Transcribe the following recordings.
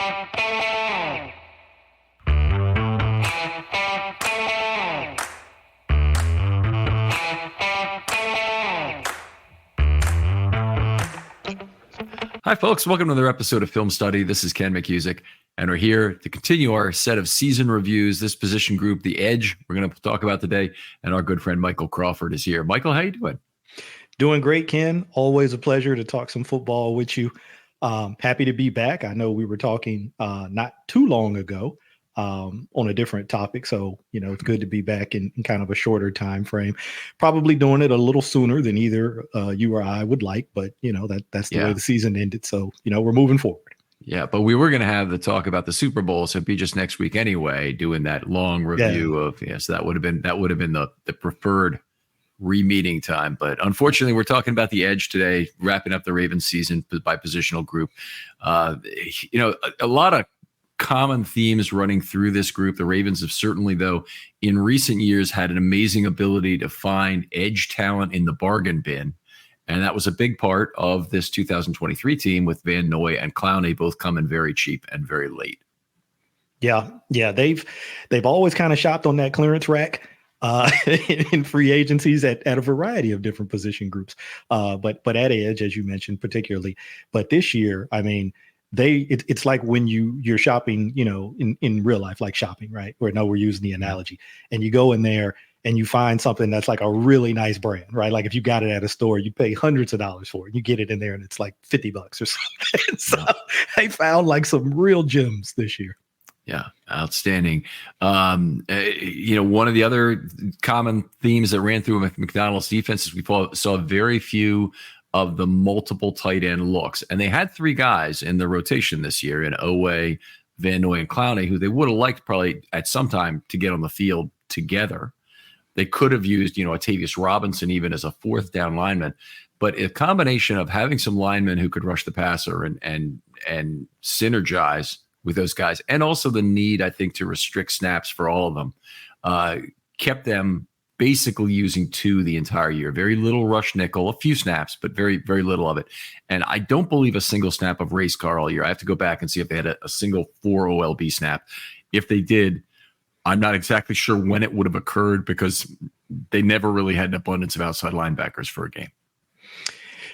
Hi, folks. Welcome to another episode of Film Study. This is Ken McCusick, and we're here to continue our set of season reviews. This position group, the Edge, we're going to talk about today, and our good friend Michael Crawford is here. Michael, how you doing? Doing great, Ken. Always a pleasure to talk some football with you. Happy to be back. I know we were talking not too long ago on a different topic, so it's good to be back in kind of a shorter time frame. Probably doing it a little sooner than either you or I would like, but that's the way the season ended. So we're moving forward. Yeah, but we were going to have the talk about the Super Bowl, so it'd be just next week anyway, doing that long review of so that would have been the preferred re-meeting time. But unfortunately, we're talking about the Edge today, wrapping up the Ravens season by positional group. A lot of common themes running through this group. The Ravens have certainly, though, in recent years had an amazing ability to find edge talent in the bargain bin. And that was a big part of this 2023 team with Van Noy and Clowney both coming very cheap and very late. Yeah. They've always kind of shopped on that clearance rack in free agencies at a variety of different position groups. But at edge, as you mentioned, particularly. But this year, I mean, it's like when you're shopping, in real life, like shopping, right? We're using the analogy, and you go in there and you find something that's like a really nice brand, right? Like if you got it at a store, you pay hundreds of dollars for it. You get it in there and it's like $50 or something. So they found like some real gems this year. Yeah, outstanding. One of the other common themes that ran through McDonald's defense is we saw very few of the multiple tight end looks. And they had three guys in the rotation this year in Oweh, Van Noy, and Clowney, who they would have liked probably at some time to get on the field together. They could have used, Atavius Robinson even as a fourth down lineman. But a combination of having some linemen who could rush the passer and synergize with those guys, and also the need, I think, to restrict snaps for all of them, kept them basically using two the entire year. Very little rush nickel, a few snaps, but very, very little of it. And I don't believe a single snap of race car all year. I have to go back and see if they had a single 4 OLB snap. If they did, I'm not exactly sure when it would have occurred because they never really had an abundance of outside linebackers for a game.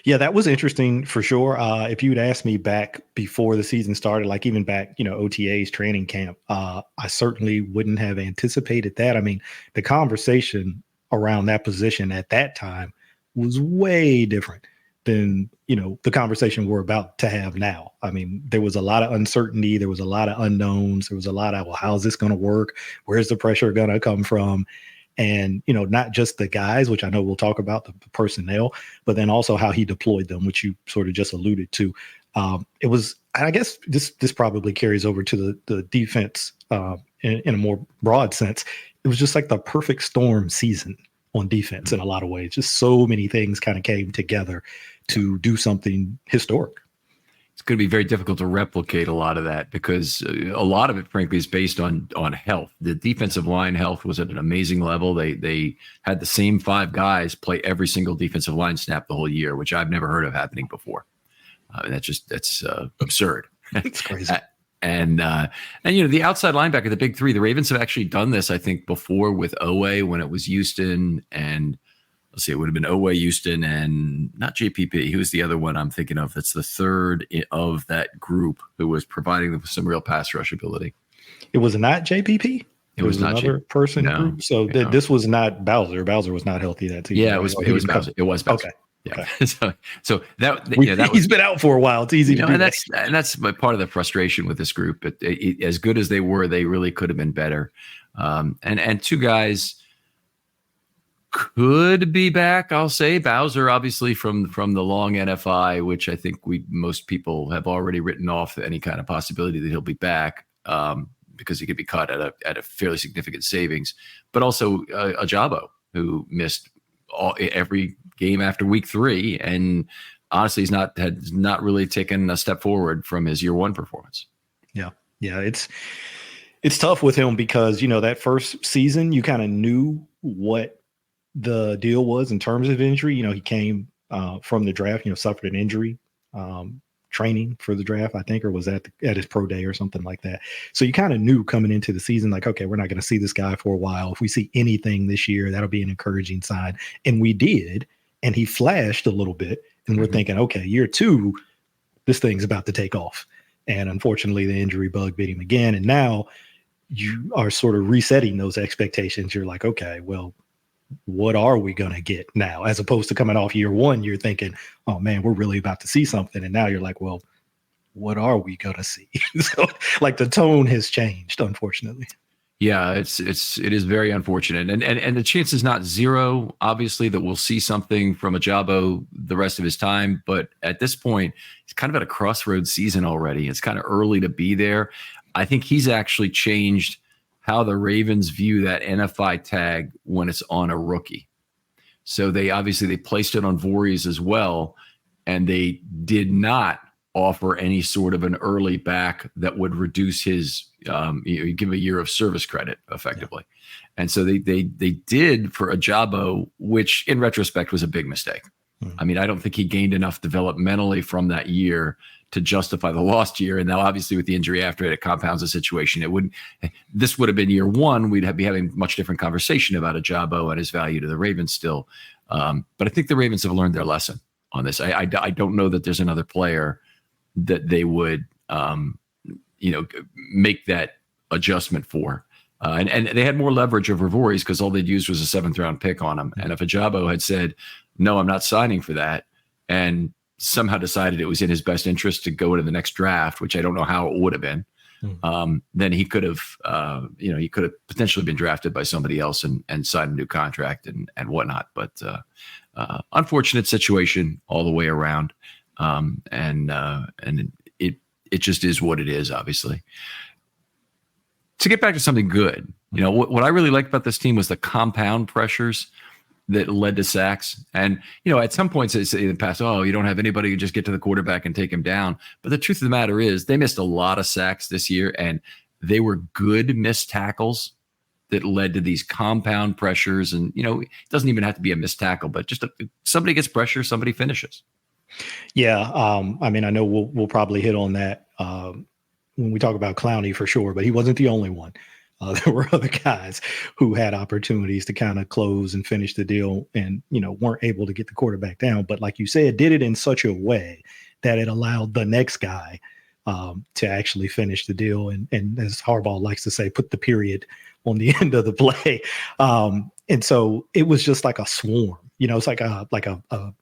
Yeah, that was interesting for sure. If you'd asked me back before the season started, like even back, OTA's training camp, I certainly wouldn't have anticipated that. I mean, the conversation around that position at that time was way different than, the conversation we're about to have now. I mean, there was a lot of uncertainty. There was a lot of unknowns. There was a lot of, well, how's this going to work? Where's the pressure going to come from? And, not just the guys, which I know we'll talk about, the personnel, but then also how he deployed them, which you sort of just alluded to. It was, I guess this probably carries over to the defense in a more broad sense. It was just like the perfect storm season on defense in a lot of ways. Just so many things kind of came together to do something historic. It's going to be very difficult to replicate a lot of that because a lot of it, frankly, is based on health. The defensive line health was at an amazing level. They had the same 5 guys play every single defensive line snap the whole year, which I've never heard of happening before. That's absurd. It's crazy. And the outside linebacker, the big three, the Ravens have actually done this, I think, before with Oweh when it was Houston and let's see, it would have been Oweh, Houston, and not JPP. Who's the other one I'm thinking of? That's the third of that group who was providing them with some real pass rush ability. It was not JPP? It was not another person group? So this was not Bowser. Bowser was not healthy that season. Yeah, it was Bowser. It was Bowser. Okay. Yeah. Okay. so that he's been out for a while. It's easy to do that. And that's part of the frustration with this group. But as good as they were, they really could have been better. And two guys could be back. I'll say Bowser, obviously from the long NFI, which I think most people have already written off any kind of possibility that he'll be back because he could be caught at a fairly significant savings. But also Ajabo, who missed every game after week 3, and honestly, has not really taken a step forward from his year 1 performance. Yeah, it's tough with him because that first season you kind of knew what the deal was in terms of injury. He came from the draft, suffered an injury, training for the draft, I think, or was at his pro day or something like that. So you kind of knew coming into the season, like, okay, we're not going to see this guy for a while. If we see anything this year, that'll be an encouraging sign. And we did, and he flashed a little bit, and we're thinking, okay, year 2, this thing's about to take off. And unfortunately, the injury bug bit him again. And now you are sort of resetting those expectations. You're like, okay, well, what are we going to get now? As opposed to coming off year 1, you're thinking, oh man, we're really about to see something. And now you're like, well, what are we going to see? So like the tone has changed, unfortunately. Yeah, it is very unfortunate. And the chance is not zero, obviously, that we'll see something from Ajabo the rest of his time. But at this point, he's kind of at a crossroads season already. It's kind of early to be there. I think he's actually changed how the Ravens view that NFI tag when it's on a rookie. So they placed it on Voorhees as well, and they did not offer any sort of an early back that would reduce his give a year of service credit effectively. Yeah. And so they did for Ajabo, which in retrospect was a big mistake. I mean, I don't think he gained enough developmentally from that year to justify the lost year. And now obviously with the injury after it compounds the situation. This would have been year 1. We'd be having much different conversation about Ajabo and his value to the Ravens still. But I think the Ravens have learned their lesson on this. I don't know that there's another player that they would, make that adjustment for. And they had more leverage over Voorhees because all they'd used was a 7th round pick on him. And if Ajabo had said, no, I'm not signing for that, and somehow decided it was in his best interest to go to the next draft, which I don't know how it would have been, then he could have, potentially been drafted by somebody else and signed a new contract and whatnot. But unfortunate situation all the way around. And it just is what it is, obviously. To get back to something good, what I really liked about this team was the compound pressures that led to sacks. And, at some points they say in the past, oh, you don't have anybody who just get to the quarterback and take him down. But the truth of the matter is they missed a lot of sacks this year, and they were good missed tackles that led to these compound pressures. And, it doesn't even have to be a missed tackle, but just somebody gets pressure, somebody finishes. Yeah. I know we'll probably hit on that when we talk about Clowney for sure, but he wasn't the only one. There were other guys who had opportunities to kind of close and finish the deal and, weren't able to get the quarterback down. But like you said, did it in such a way that it allowed the next guy to actually finish the deal. And as Harbaugh likes to say, put the period on the end of the play. And so it was just like a swarm, it's like a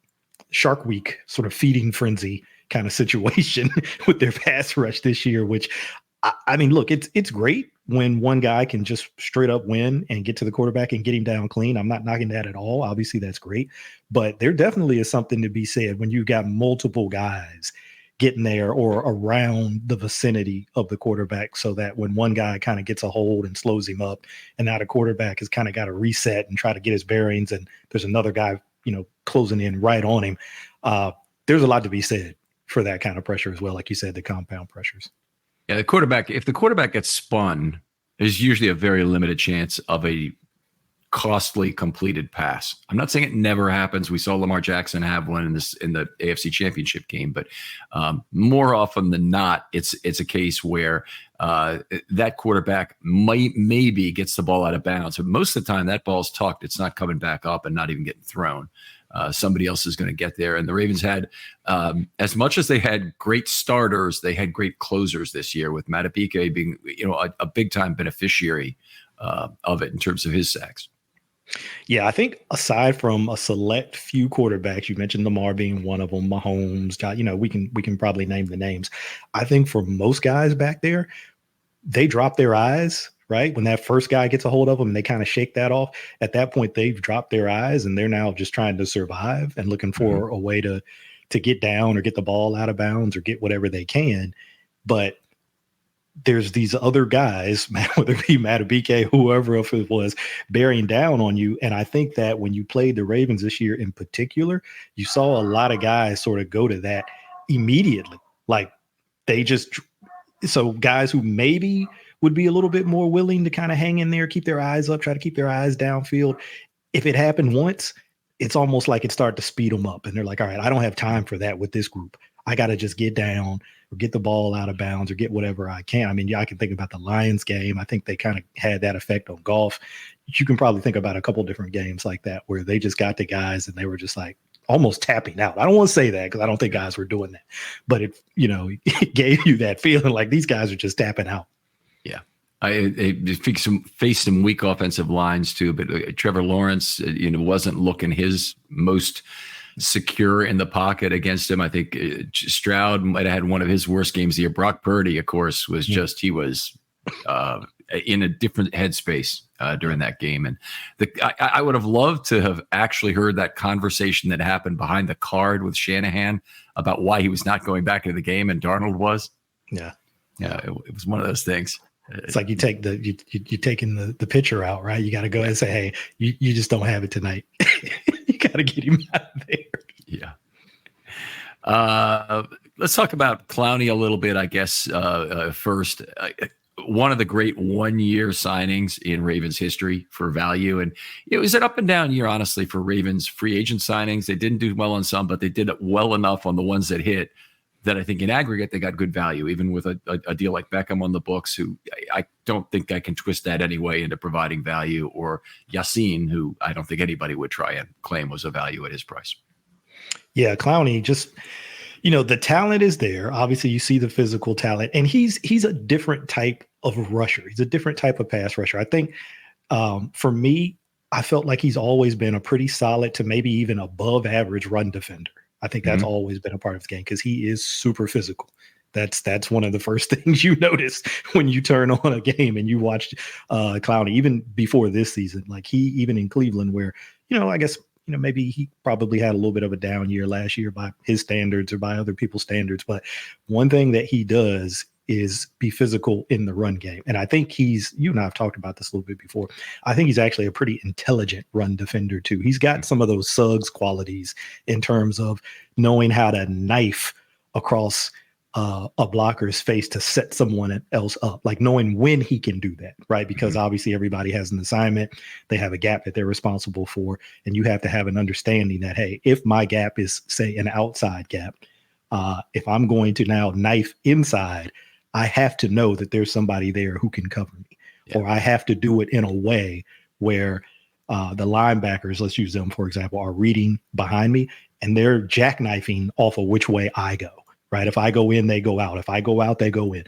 Shark Week sort of feeding frenzy kind of situation with their pass rush this year, which look, it's great when one guy can just straight up win and get to the quarterback and get him down clean. I'm not knocking that at all. Obviously, that's great. But there definitely is something to be said when you've got multiple guys getting there or around the vicinity of the quarterback so that when one guy kind of gets a hold and slows him up and now the quarterback has kind of got to reset and try to get his bearings and there's another guy, closing in right on him. There's a lot to be said for that kind of pressure as well. Like you said, the compound pressures. Yeah, if the quarterback gets spun, there's usually a very limited chance of a costly completed pass. I'm not saying it never happens. We saw Lamar Jackson have one in the AFC Championship game, but more often than not, it's a case where that quarterback maybe gets the ball out of bounds, but most of the time that ball's tucked. It's not coming back up and not even getting thrown. Somebody else is going to get there. And the Ravens had, as much as they had great starters, they had great closers this year, with Madubuike being, a big time beneficiary of it in terms of his sacks. Yeah, I think aside from a select few quarterbacks, you mentioned Lamar being one of them, Mahomes, we can probably name the names. I think for most guys back there, they drop their eyes, right? When that first guy gets a hold of them and they kind of shake that off, at that point, they've dropped their eyes and they're now just trying to survive and looking for a way to get down or get the ball out of bounds or get whatever they can. But there's these other guys, whether it be Madubuike, whoever else it was, bearing down on you. And I think that when you played the Ravens this year in particular, you saw a lot of guys sort of go to that immediately. Like so guys who maybe would be a little bit more willing to kind of hang in there, keep their eyes up, try to keep their eyes downfield. If it happened once, it's almost like it started to speed them up. And they're like, all right, I don't have time for that with this group. I got to just get down or get the ball out of bounds or get whatever I can. I mean, yeah, I can think about the Lions game. I think they kind of had that effect on golf. You can probably think about a couple different games like that where they just got the guys and they were just like almost tapping out. I don't want to say that because I don't think guys were doing that, but it gave you that feeling like these guys are just tapping out. Yeah. I faced some weak offensive lines too, but Trevor Lawrence, wasn't looking his most secure in the pocket against him. I think Stroud might have had one of his worst games of the year. Brock Purdy, of course, was he was in a different headspace during that game. And I would have loved to have actually heard that conversation that happened behind the card with Shanahan about why he was not going back into the game and Darnold was. Yeah. It was one of those things. It's like you take you're taking the pitcher out, right? You got to go and say, hey, you just don't have it tonight. You got to get him out of there. Yeah. Let's talk about Clowney a little bit, I guess, first. One of the great one-year signings in Ravens history for value. And it was an up and down year, honestly, for Ravens free agent signings. They didn't do well on some, but they did it well enough on the ones that hit that I think in aggregate, they got good value, even with a deal like Beckham on the books, who I don't think I can twist that anyway into providing value, or Yassine, who I don't think anybody would try and claim was a value at his price. Yeah, Clowney just, the talent is there. Obviously, you see the physical talent, and he's a different type of rusher. He's a different type of pass rusher. I think for me, I felt like he's always been a pretty solid to maybe even above average run defender. I think that's always been a part of his game because he is super physical. That's one of the first things you notice when you turn on a game and you watch Clowney, even before this season. Like even in Cleveland, where, I guess, maybe he probably had a little bit of a down year last year by his standards or by other people's standards. But one thing that he does is be physical in the run game. And I think you and I have talked about this a little bit before. I think he's actually a pretty intelligent run defender too. He's got some of those Suggs qualities in terms of knowing how to knife across a blocker's face to set someone else up, like knowing when he can do that, right? Because obviously everybody has an assignment. They have a gap that they're responsible for. And you have to have an understanding that, hey, if my gap is, say, an outside gap, if I'm going to now knife inside, I have to know that there's somebody there who can cover me, or I have to do it in a way where the linebackers, let's use them, for example, are reading behind me and they're jackknifing off of which way I go, right? If I go in, they go out. If I go out, they go in.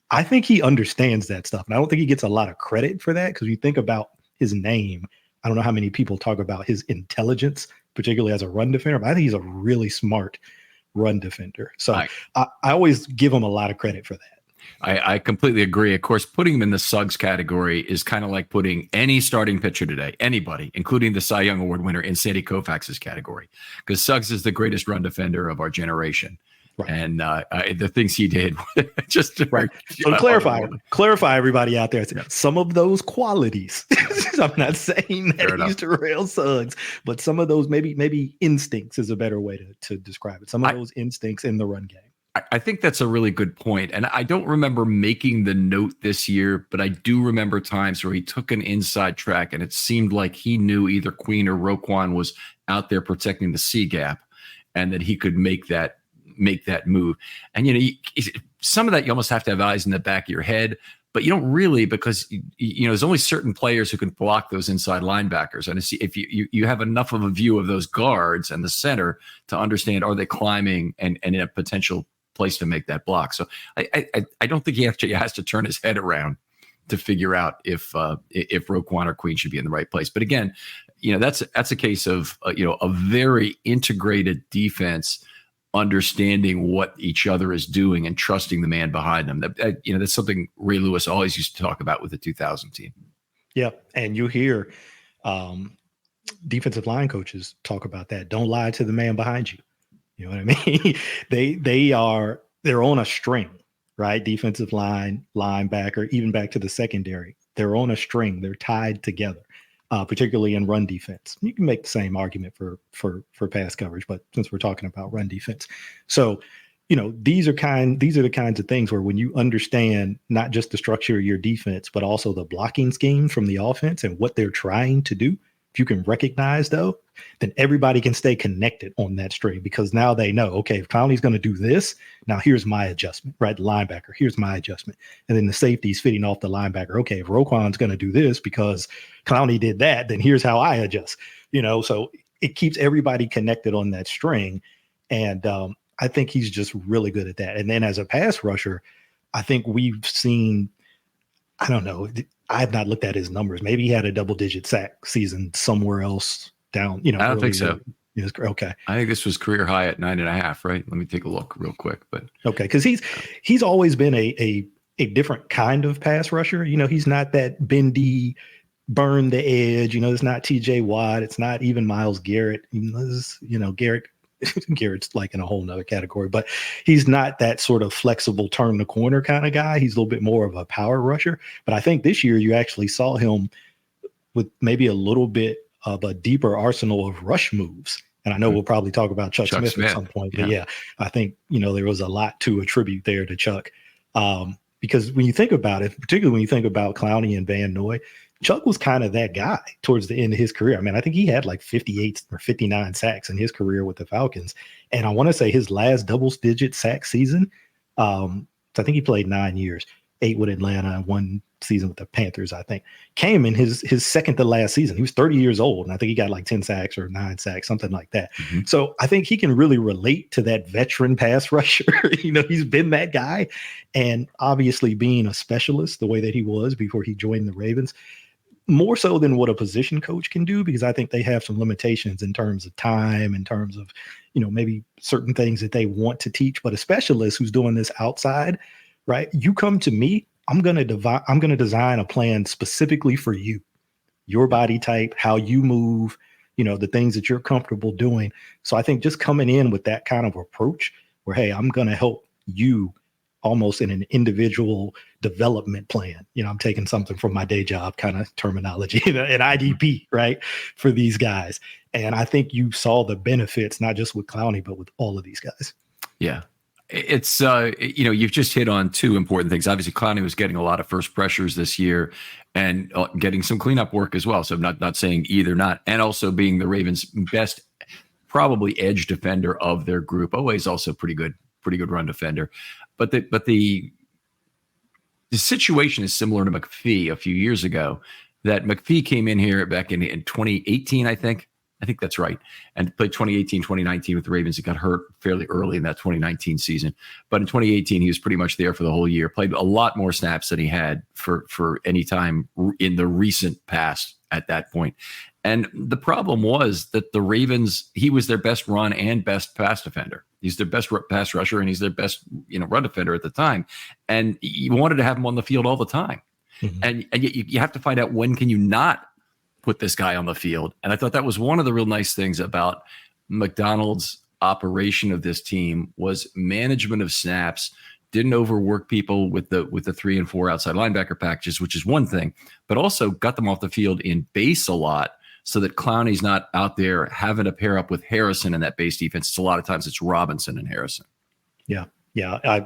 I think he understands that stuff. And I don't think he gets a lot of credit for that because you think about his name. I don't know how many people talk about his intelligence, particularly as a run defender, but I think he's a really smart run defender. So I always give him a lot of credit for that. I completely agree. Of course, putting him in the Suggs category is kind of like putting any starting pitcher today, anybody, including the Cy Young Award winner, in Sandy Koufax's category, because Suggs is the greatest run defender of our generation. Right. And the things he did just right. So clarify everybody out there. Some of those qualities, I'm not saying that he's Terrell Suggs, but some of those maybe instincts is a better way to describe it. Some of those instincts in the run game. I think that's a really good point. And I don't remember making the note this year, but I do remember times where he took an inside track and it seemed like he knew either Queen or Roquan was out there protecting the C gap and that he could make that move. And, some of that you almost have to have eyes in the back of your head, but you don't really, because, there's only certain players who can block those inside linebackers. And if you have enough of a view of those guards and the center to understand, are they climbing and in a potential place to make that block. So I don't think he actually has to turn his head around to figure out if Roquan or Queen should be in the right place. But again, that's a case of a very integrated defense, understanding what each other is doing and trusting the man behind them. That's something Ray Lewis always used to talk about with the 2000 team. Yeah, and you hear defensive line coaches talk about that. Don't lie to the man behind you. You know what I mean? They're on a string, right? Defensive line, linebacker, even back to the secondary. They're on a string. They're tied together, particularly in run defense. You can make the same argument for pass coverage, but since we're talking about run defense. So, these are the kinds of things where when you understand not just the structure of your defense, but also the blocking scheme from the offense and what they're trying to do, if you can recognize then everybody can stay connected on that string because now they know, okay, if Clowney's going to do this, now here's my adjustment, right? The linebacker, here's my adjustment. And then the safety's feeding off the linebacker. Okay, if Roquan's going to do this because Clowney did that, then here's how I adjust, so it keeps everybody connected on that string. And I think he's just really good at that. And then as a pass rusher, I think we've seen, I don't know, I have not looked at his numbers. Maybe he had a double-digit sack season somewhere else down, I don't think so. Okay. I think this was career high at 9.5, right? Let me take a look real quick. But okay, because he's always been a different kind of pass rusher. He's not that bendy, burn the edge. It's not TJ Watt. It's not even Myles Garrett. Garrett's like in a whole nother category, but he's not that sort of flexible turn the corner kind of guy. He's a little bit more of a power rusher. But I think this year you actually saw him with maybe a little bit of a deeper arsenal of rush moves. And I know we'll probably talk about Chuck Smith at some point, but yeah, I think, there was a lot to attribute there to Chuck. Because when you think about it, particularly when you think about Clowney and Van Noy, Chuck was kind of that guy towards the end of his career. I mean, I think he had like 58 or 59 sacks in his career with the Falcons. And I want to say his last double-digit sack season, so I think he played 9 years, 8 with Atlanta and 1 season with the Panthers, I think, came in his second to last season. He was 30 years old, and I think he got like 10 sacks or 9 sacks, something like that. Mm-hmm. So I think he can really relate to that veteran pass rusher. He's been that guy. And obviously being a specialist the way that he was before he joined the Ravens, more so than what a position coach can do, because I think they have some limitations in terms of time, in terms of, maybe certain things that they want to teach. But a specialist who's doing this outside, right? You come to me, I'm going to design a plan specifically for you, your body type, how you move, the things that you're comfortable doing. So I think just coming in with that kind of approach where, hey, I'm going to help you almost in an individual development plan. I'm taking something from my day job kind of terminology, an IDP, right, for these guys. And I think you saw the benefits, not just with Clowney, but with all of these guys. Yeah. It's, you've just hit on two important things. Obviously, Clowney was getting a lot of first pressures this year and getting some cleanup work as well. So I'm not saying either not, and also being the Ravens' best, probably edge defender of their group. Always also pretty good run defender. But the situation is similar to McPhee a few years ago, that McPhee came in here back in 2018, I think that's right, and played 2018, 2019 with the Ravens. He got hurt fairly early in that 2019 season. But in 2018, he was pretty much there for the whole year, played a lot more snaps than he had for any time in the recent past at that point. And the problem was that the Ravens, he was their best run and best pass defender. He's their best pass rusher, and he's their best, run defender at the time. And you wanted to have him on the field all the time. Mm-hmm. And yet you have to find out, when can you not put this guy on the field? And I thought that was one of the real nice things about McDonald's operation of this team, was management of snaps. Didn't overwork people with the 3 and 4 outside linebacker packages, which is one thing, but also got them off the field in base a lot, so that Clowney's not out there having to pair up with Harrison in that base defense. It's a lot of times it's Robinson and Harrison. Yeah. I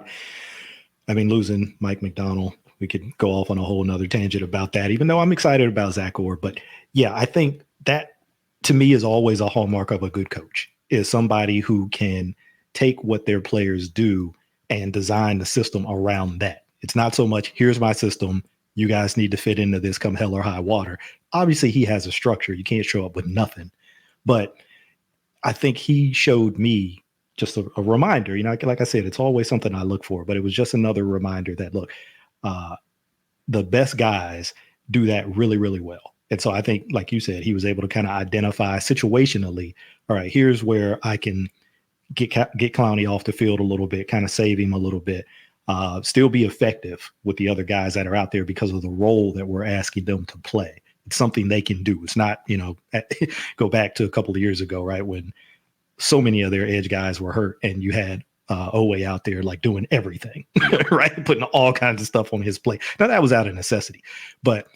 mean, losing Mike McDonald, we could go off on a whole nother tangent about that, even though I'm excited about Zach Orr. But yeah, I think that to me is always a hallmark of a good coach, is somebody who can take what their players do and design the system around that. It's not so much, here's my system, you guys need to fit into this come hell or high water. Obviously, he has a structure. You can't show up with nothing. But I think he showed me just a reminder. Like I said, it's always something I look for, but it was just another reminder that, look, the best guys do that really, really well. And so I think, like you said, he was able to kind of identify situationally, all right, here's where I can get Clowney off the field a little bit, kind of save him a little bit, still be effective with the other guys that are out there because of the role that we're asking them to play. It's something they can do. It's not, go back to a couple of years ago, right, when so many of their edge guys were hurt and you had Owe out there like doing everything, right, putting all kinds of stuff on his plate. Now, that was out of necessity, but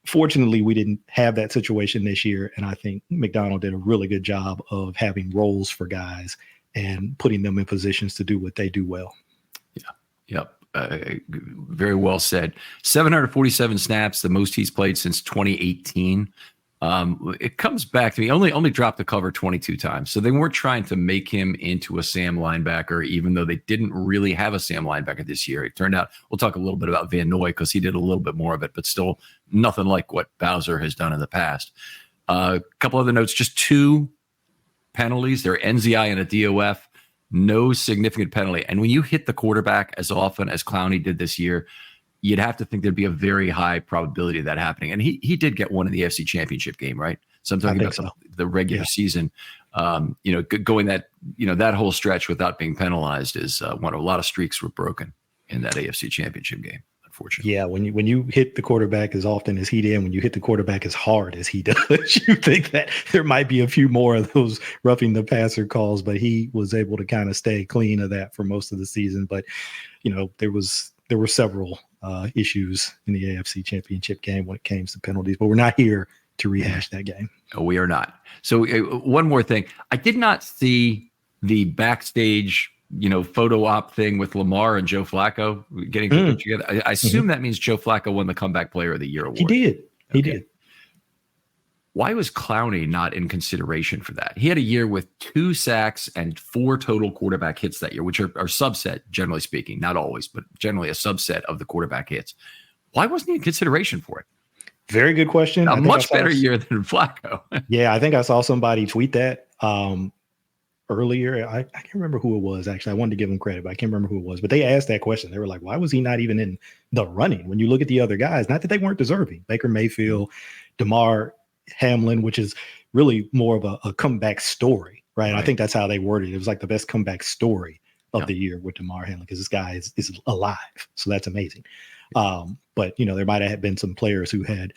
fortunately, we didn't have that situation this year, and I think McDonald did a really good job of having roles for guys and putting them in positions to do what they do well. Yeah. Yep. Very well said. 747 snaps, the most he's played since 2018. It comes back to me. Only dropped the cover 22 times, so they weren't trying to make him into a Sam linebacker, even though they didn't really have a Sam linebacker this year. It turned out we'll talk a little bit about Van Noy because he did a little bit more of it, but still nothing like what Bowser has done in the past. A couple other notes: just 2 penalties. They're NZI and a DOF. No significant penalty. And when you hit the quarterback as often as Clowney did this year, you'd have to think there'd be a very high probability of that happening. And he did get one in the AFC Championship game, right? So I'm talking about the regular season. Going that whole stretch without being penalized is when a lot of streaks were broken in that AFC Championship game, unfortunately. Yeah, when you hit the quarterback as often as he did, when you hit the quarterback as hard as he does, you think that there might be a few more of those roughing the passer calls, but he was able to kind of stay clean of that for most of the season. But there were several issues in the AFC Championship game when it came to penalties, but we're not here to rehash that game. No, we are not. So one more thing. I did not see the backstage, photo op thing with Lamar and Joe Flacco getting together. I assume that means Joe Flacco won the Comeback Player of the Year award. He did. He did. Why was Clowney not in consideration for that? He had a year with 2 sacks and 4 total quarterback hits that year, which are subset, generally speaking, not always, but generally a subset of the quarterback hits. Why wasn't he in consideration for it? Very good question. A much better year than Flacco. Yeah, I think I saw somebody tweet that earlier. I can't remember who it was, actually. I wanted to give him credit, but I can't remember who it was. But they asked that question. They were like, why was he not even in the running? When you look at the other guys, not that they weren't deserving. Baker Mayfield, DeMar Hamlin, which is really more of a comeback story, right? I think that's how they worded it. It was like the best comeback story of the year with DeMar Hamlin, because this guy is alive. So that's amazing. But there might have been some players who had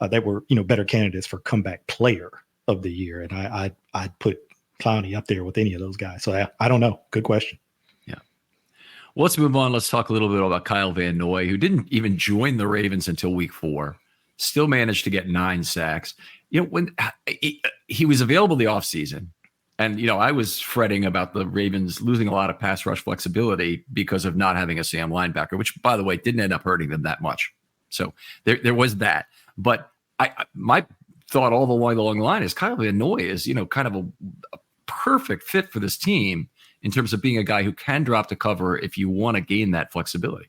that were better candidates for comeback player of the year, and I'd put Clowney up there with any of those guys. So I don't know. Good question. Yeah. Well, let's move on. Let's talk a little bit about Kyle Van Noy, who didn't even join the Ravens until week 4. Still managed to get 9 sacks. When he was available the offseason, and I was fretting about the Ravens losing a lot of pass rush flexibility because of not having a Sam linebacker, which, by the way, didn't end up hurting them that much. So there was that. But my thought all along the line is Kyle Van Noy is kind of a perfect fit for this team in terms of being a guy who can drop to cover if you want to gain that flexibility.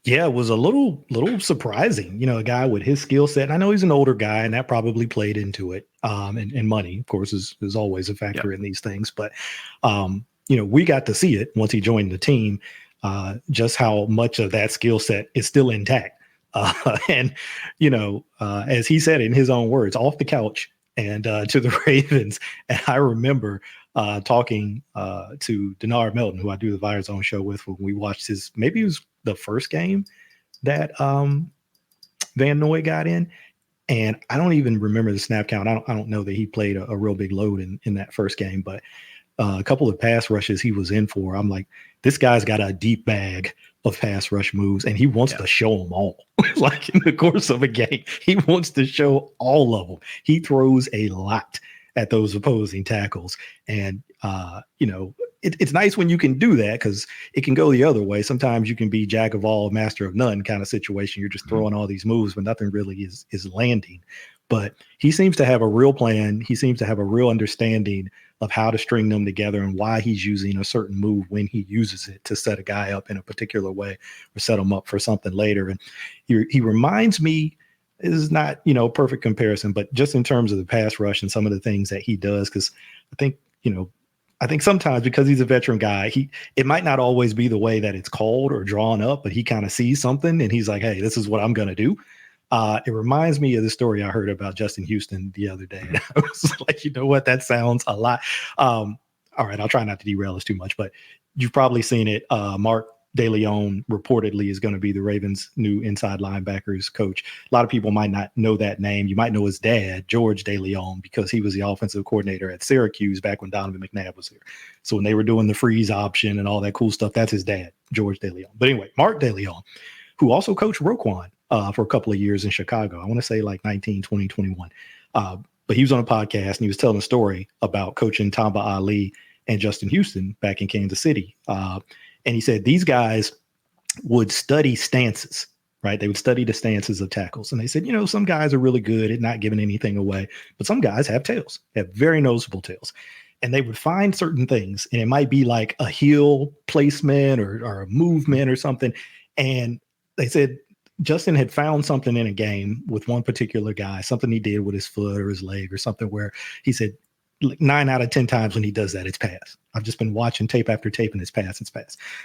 Yeah, it was a little surprising, a guy with his skill set. And I know he's an older guy, and that probably played into it. And money, of course, is always a factor in these things. But, we got to see it once he joined the team, just how much of that skill set is still intact. And, as he said in his own words, off the couch and to the Ravens. And I remember talking to Denard Melton, who I do the Fire Zone show with, when we watched maybe it was the first game that Van Noy got in. And I don't even remember the snap count. I don't know that he played a real big load in that first game, but a couple of pass rushes he was in for. I'm like, this guy's got a deep bag of pass rush moves, and he wants to show them all. Like in the course of a game, he wants to show all of them. He throws a lot at those opposing tackles. And, it's nice when you can do that, because it can go the other way. Sometimes you can be jack of all, master of none kind of situation. You're just throwing all these moves, but nothing really is landing. But he seems to have a real plan. He seems to have a real understanding of how to string them together and why he's using a certain move when he uses it to set a guy up in a particular way or set him up for something later. And he reminds me, this is not, perfect comparison, but just in terms of the pass rush and some of the things that he does, because I think sometimes, because he's a veteran guy, it might not always be the way that it's called or drawn up, but he kind of sees something and he's like, hey, this is what I'm going to do. It reminds me of the story I heard about Justin Houston the other day. And I was like, you know what? That sounds a lot. All right, I'll try not to derail us too much, but you've probably seen it. Mark DeLeon reportedly is going to be the Ravens' new inside linebackers coach. A lot of people might not know that name. You might know his dad, George DeLeon, because he was the offensive coordinator at Syracuse back when Donovan McNabb was here. So when they were doing the freeze option and all that cool stuff, that's his dad, George DeLeon. But anyway, Mark DeLeon, who also coached Roquan for a couple of years in Chicago. I want to say like 19, 20, 21. But he was on a podcast and he was telling a story about coaching Tamba Ali and Justin Houston back in Kansas City. And he said these guys would study stances right? They would study the stances of tackles. And they said, some guys are really good at not giving anything away, but some guys have tails, have very noticeable tails. And they would find certain things, and it might be like a heel placement or a movement or something. And they said Justin had found something in a game with one particular guy, something he did with his foot or his leg or something where he said, 9 out of 10 times when he does that, it's pass. I've just been watching tape after tape, and it's pass.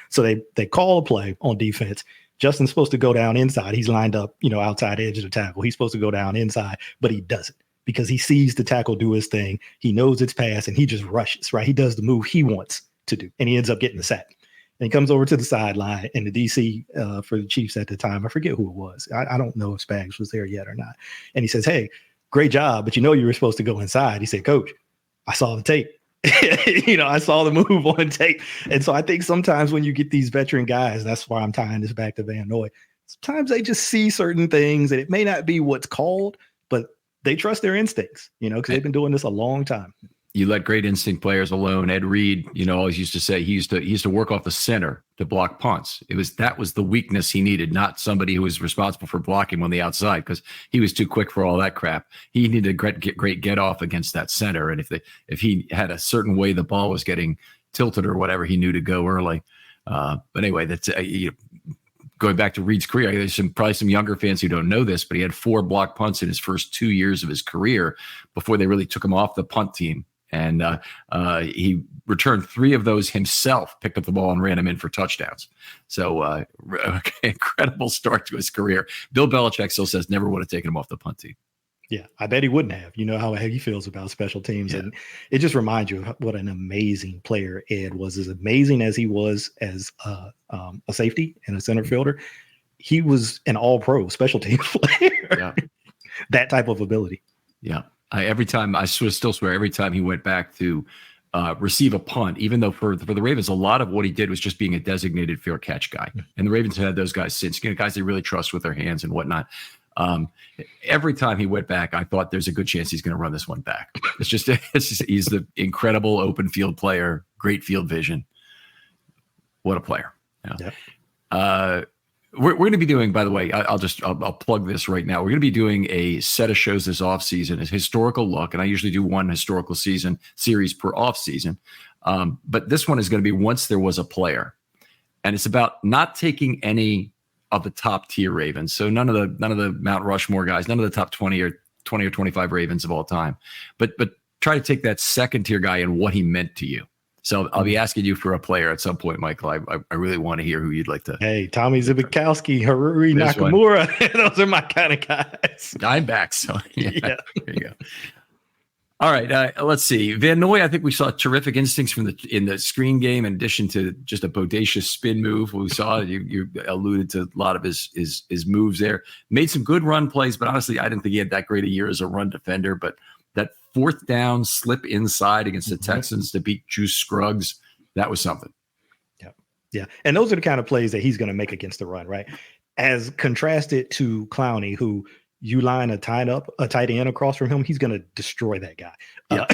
So they call a play on defense. Justin's supposed to go down inside. He's lined up, outside edge of the tackle. He's supposed to go down inside, but he doesn't because he sees the tackle do his thing. He knows it's pass, and he just rushes, right? He does the move he wants to do, and he ends up getting the sack. And he comes over to the sideline, and the DC for the Chiefs at the time, I forget who it was. I don't know if Spags was there yet or not. And he says, "Hey, great job, but you were supposed to go inside." He said, "Coach, I saw the tape." I saw the move on tape. And so I think sometimes when you get these veteran guys, that's why I'm tying this back to Van Noy. Sometimes they just see certain things, and it may not be what's called, but they trust their instincts, because they've been doing this a long time. You let great instinct players alone. Ed Reed, always used to say he used to work off the center to block punts. That was the weakness he needed, not somebody who was responsible for blocking on the outside because he was too quick for all that crap. He needed a great get off against that center, and if he had a certain way the ball was getting tilted or whatever, he knew to go early. But anyway, that's going back to Reed's career. There's probably some younger fans who don't know this, but he had 4 block punts in his first 2 years of his career before they really took him off the punt team. And he returned 3 of those himself, picked up the ball and ran them in for touchdowns. So incredible start to his career. Bill Belichick still says never would have taken him off the punt team. Yeah, I bet he wouldn't have. You know how he feels about special teams. Yeah. And it just reminds you of what an amazing player Ed was. As amazing as he was as a safety and a center fielder, he was an all-pro special teams player. Yeah. That type of ability. Yeah. Every time he went back to receive a punt, even though for the Ravens, a lot of what he did was just being a designated fair catch guy. And the Ravens have had those guys since, guys they really trust with their hands and whatnot. Every time he went back, I thought there's a good chance he's going to run this one back. It's just he's the incredible open field player, great field vision. What a player. Yeah. Yep. We're going to be doing, by the way, I'll plug this right now. We're going to be doing a set of shows this off season, a historical look. And I usually do one historical series per off season. But this one is going to be once there was a player, and it's about not taking any of the top tier Ravens. So none of the Mount Rushmore guys, none of the top 20 or 25 Ravens of all time, but try to take that second tier guy and what he meant to you. So I'll be asking you for a player at some point, Michael. I really want to hear who you'd like to. Hey, Tommy Zbikowski, Haruri Nakamura. Those are my kind of guys. I'm back. So yeah. There you go. All right. Let's see. Van Noy, I think we saw terrific instincts in the screen game, in addition to just a bodacious spin move. We saw you alluded to a lot of his moves there. Made some good run plays, but honestly, I didn't think he had that great a year as a run defender. But that 4th down slip inside against the Texans to beat Juice Scruggs, that was something. Yeah. And those are the kind of plays that he's going to make against the run, right? As contrasted to Clowney, who you line a tight end across from him, he's going to destroy that guy. Yeah.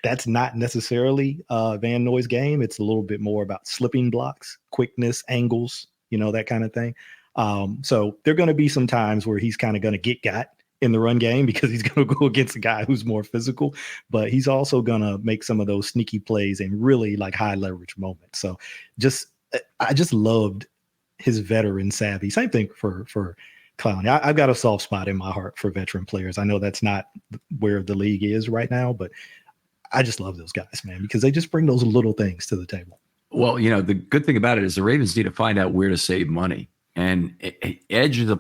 That's not necessarily Van Noy's game. It's a little bit more about slipping blocks, quickness, angles, that kind of thing. So there are going to be some times where he's kind of going to got in the run game because he's going to go against a guy who's more physical, but he's also going to make some of those sneaky plays and really like high leverage moments. So I just loved his veteran savvy. Same thing for Clowney. I've got a soft spot in my heart for veteran players. I know that's not where the league is right now, but I just love those guys, man, because they just bring those little things to the table. Well, the good thing about it is the Ravens need to find out where to save money. And edge is a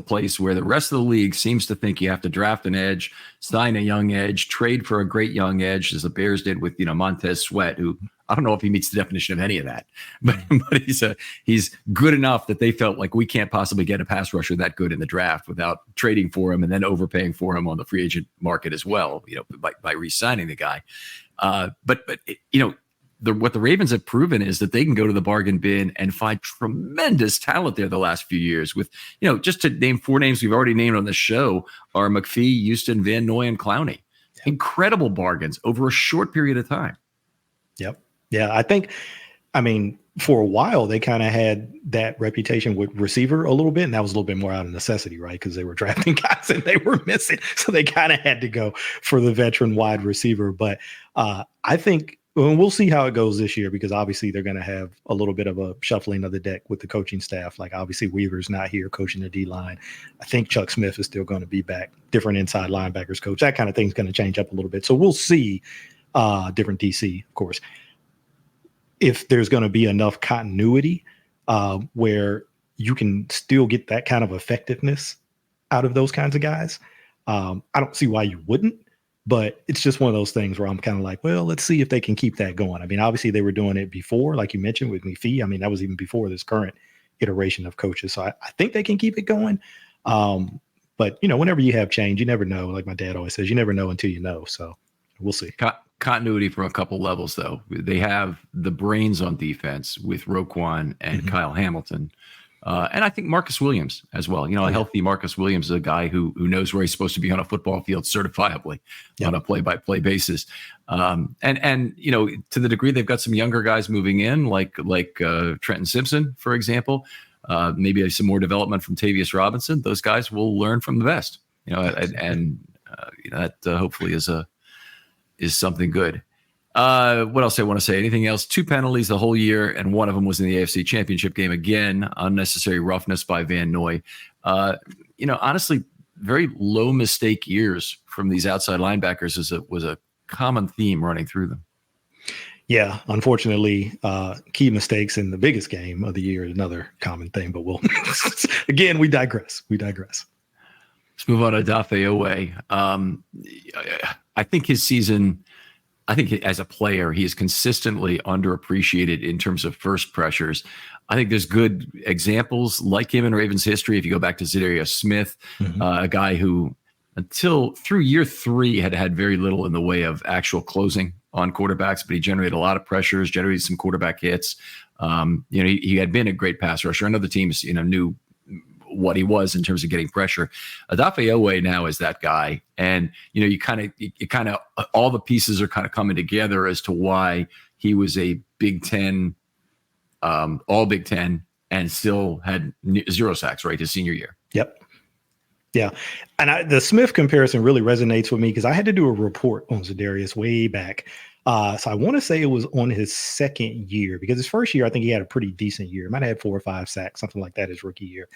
place where the rest of the league seems to think you have to draft an edge, sign a young edge, trade for a great young edge, as the Bears did with Montez Sweat, who I don't know if he meets the definition of any of that, but he's good enough that they felt like we can't possibly get a pass rusher that good in the draft without trading for him and then overpaying for him on the free agent market as well, by re-signing the guy. But what the Ravens have proven is that they can go to the bargain bin and find tremendous talent there the last few years with, just to name 4 names we've already named on the show are McPhee, Houston, Van Noy, and Clowney. Yep. Incredible bargains over a short period of time. Yep. Yeah. for a while, they kind of had that reputation with receiver a little bit, and that was a little bit more out of necessity, right? Because they were drafting guys and they were missing, so they kind of had to go for the veteran wide receiver. But I think we'll see how it goes this year, because obviously they're going to have a little bit of a shuffling of the deck with the coaching staff. Like obviously Weaver's not here coaching the D line. I think Chuck Smith is still going to be back. Different inside linebackers coach. That kind of thing's going to change up a little bit. So we'll see different DC, of course, if there's going to be enough continuity where you can still get that kind of effectiveness out of those kinds of guys. I don't see why you wouldn't, but it's just one of those things where I'm kind of like, well, let's see if they can keep that going. I mean, obviously they were doing it before, like you mentioned with McPhee. I mean, that was even before this current iteration of coaches. So I think they can keep it going. But, whenever you have change, you never know. Like my dad always says, you never know until you know. So we'll see. Continuity from a couple levels, though. They have the brains on defense with Roquan and Kyle Hamilton. And I think Marcus Williams as well. A healthy Marcus Williams is a guy who knows where he's supposed to be on a football field certifiably on a play-by-play basis. And to the degree they've got some younger guys moving in, like Trenton Simpson, for example, maybe some more development from Tavius Robinson. Those guys will learn from the best. That hopefully is something good. What else I want to say? Anything else? 2 penalties the whole year, and one of them was in the AFC Championship game. Again, unnecessary roughness by Van Noy. Honestly, very low mistake years from these outside linebackers was a common theme running through them. Yeah, unfortunately, key mistakes in the biggest game of the year is another common thing. But again, we digress. Let's move on to Odafe Oweh. I think his season, as a player, he is consistently underappreciated in terms of first pressures. I think there's good examples like him in Ravens history. If you go back to Zadarius Smith, a guy who through year 3 had very little in the way of actual closing on quarterbacks, but he generated a lot of pressures, generated some quarterback hits. He had been a great pass rusher. Another teams, knew what he was in terms of getting pressure. Odafe Oweh now is that guy. And, you kind of, all the pieces are kind of coming together as to why he was a Big Ten, all Big Ten, and still had 0 sacks, right, his senior year. Yep. Yeah. And the Smith comparison really resonates with me because I had to do a report on Zadarius way back. So I want to say it was on his second year, because his first year, I think he had a pretty decent year. He might have had 4 or 5 sacks, something like that his rookie year.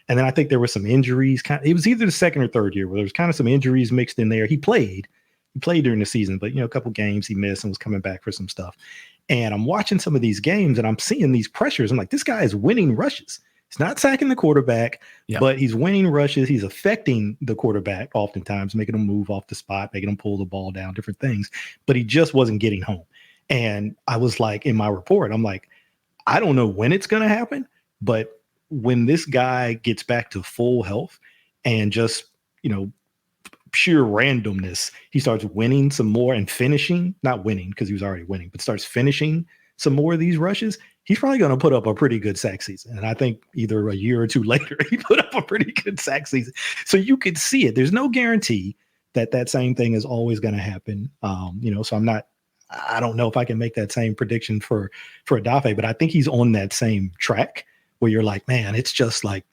And then I think there were some injuries. It was either the second or third year where there was kind of some injuries mixed in there. He played during the season, but, a couple games he missed and was coming back for some stuff. And I'm watching some of these games and I'm seeing these pressures. I'm like, this guy is winning rushes. He's not sacking the quarterback, but he's winning rushes. He's affecting the quarterback oftentimes, making him move off the spot, making him pull the ball down, different things. But he just wasn't getting home. And I was like, in my report, I'm like, I don't know when it's going to happen, but when this guy gets back to full health and just, pure randomness, he starts winning some more and finishing, not winning because he was already winning, but starts finishing some more of these rushes, he's probably going to put up a pretty good sack season. And I think either a year or two later, he put up a pretty good sack season. So you could see it. There's no guarantee that same thing is always going to happen. So I don't know if I can make that same prediction for Odafe, but I think he's on that same track where you're like, man, it's just like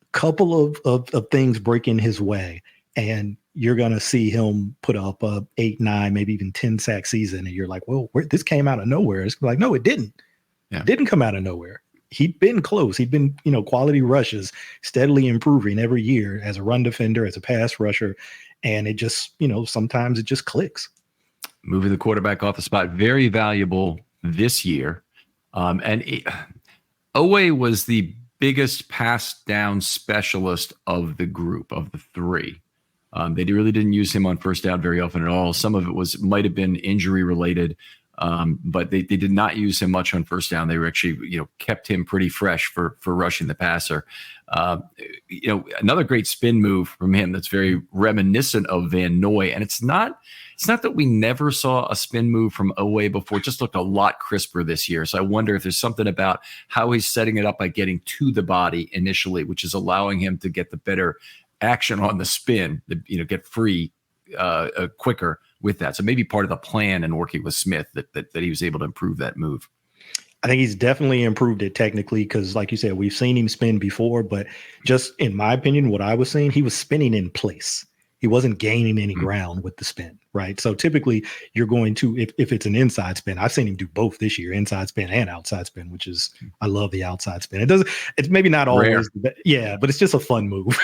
a couple of things breaking his way. And you're going to see him put up a 8, 9, maybe even 10 sack season. And you're like, well, this came out of nowhere. It's like, no, it didn't. Yeah. It didn't come out of nowhere. He'd been close. He'd been, quality rushes, steadily improving every year as a run defender, as a pass rusher. And it just, sometimes it just clicks. Moving the quarterback off the spot, very valuable this year. Oweh was the biggest pass down specialist of the group, of the 3. They really didn't use him on first down very often at all. Some of it might have been injury related, but they did not use him much on first down. They were actually, kept him pretty fresh for rushing the passer. Another great spin move from him that's very reminiscent of Van Noy. And it's not that we never saw a spin move from Oweh before. It just looked a lot crisper this year. So I wonder if there's something about how he's setting it up by getting to the body initially, which is allowing him to get the better action on the spin, get free quicker with that. So maybe part of the plan in working with Smith that he was able to improve that move. I think he's definitely improved it technically because, like you said, we've seen him spin before, but just in my opinion, what I was seeing, he was spinning in place. He wasn't gaining any Mm. ground with the spin, right? So typically you're going to, if it's an inside spin, I've seen him do both this year, inside spin and outside spin, which is, I love the outside spin. It's maybe not Rare. always, yeah, but it's just a fun move.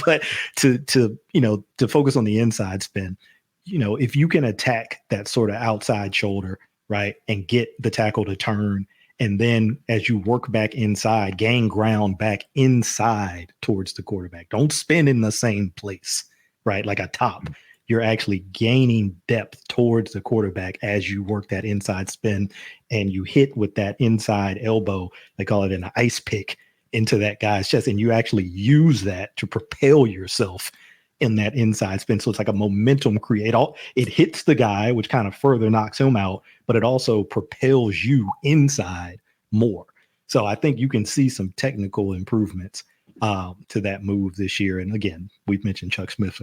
But to focus on the inside spin, if you can attack that sort of outside shoulder, right, and get the tackle to turn, and then as you work back inside, gain ground back inside towards the quarterback. Don't spin in the same place, right? Like a top. You're actually gaining depth towards the quarterback as you work that inside spin, and you hit with that inside elbow. They call it an ice pick into that guy's chest. And you actually use that to propel yourself in that inside spin. So it's like a momentum create. It hits the guy, which kind of further knocks him out, but it also propels you inside more. So I think you can see some technical improvements to that move this year. And again, we've mentioned Chuck Smith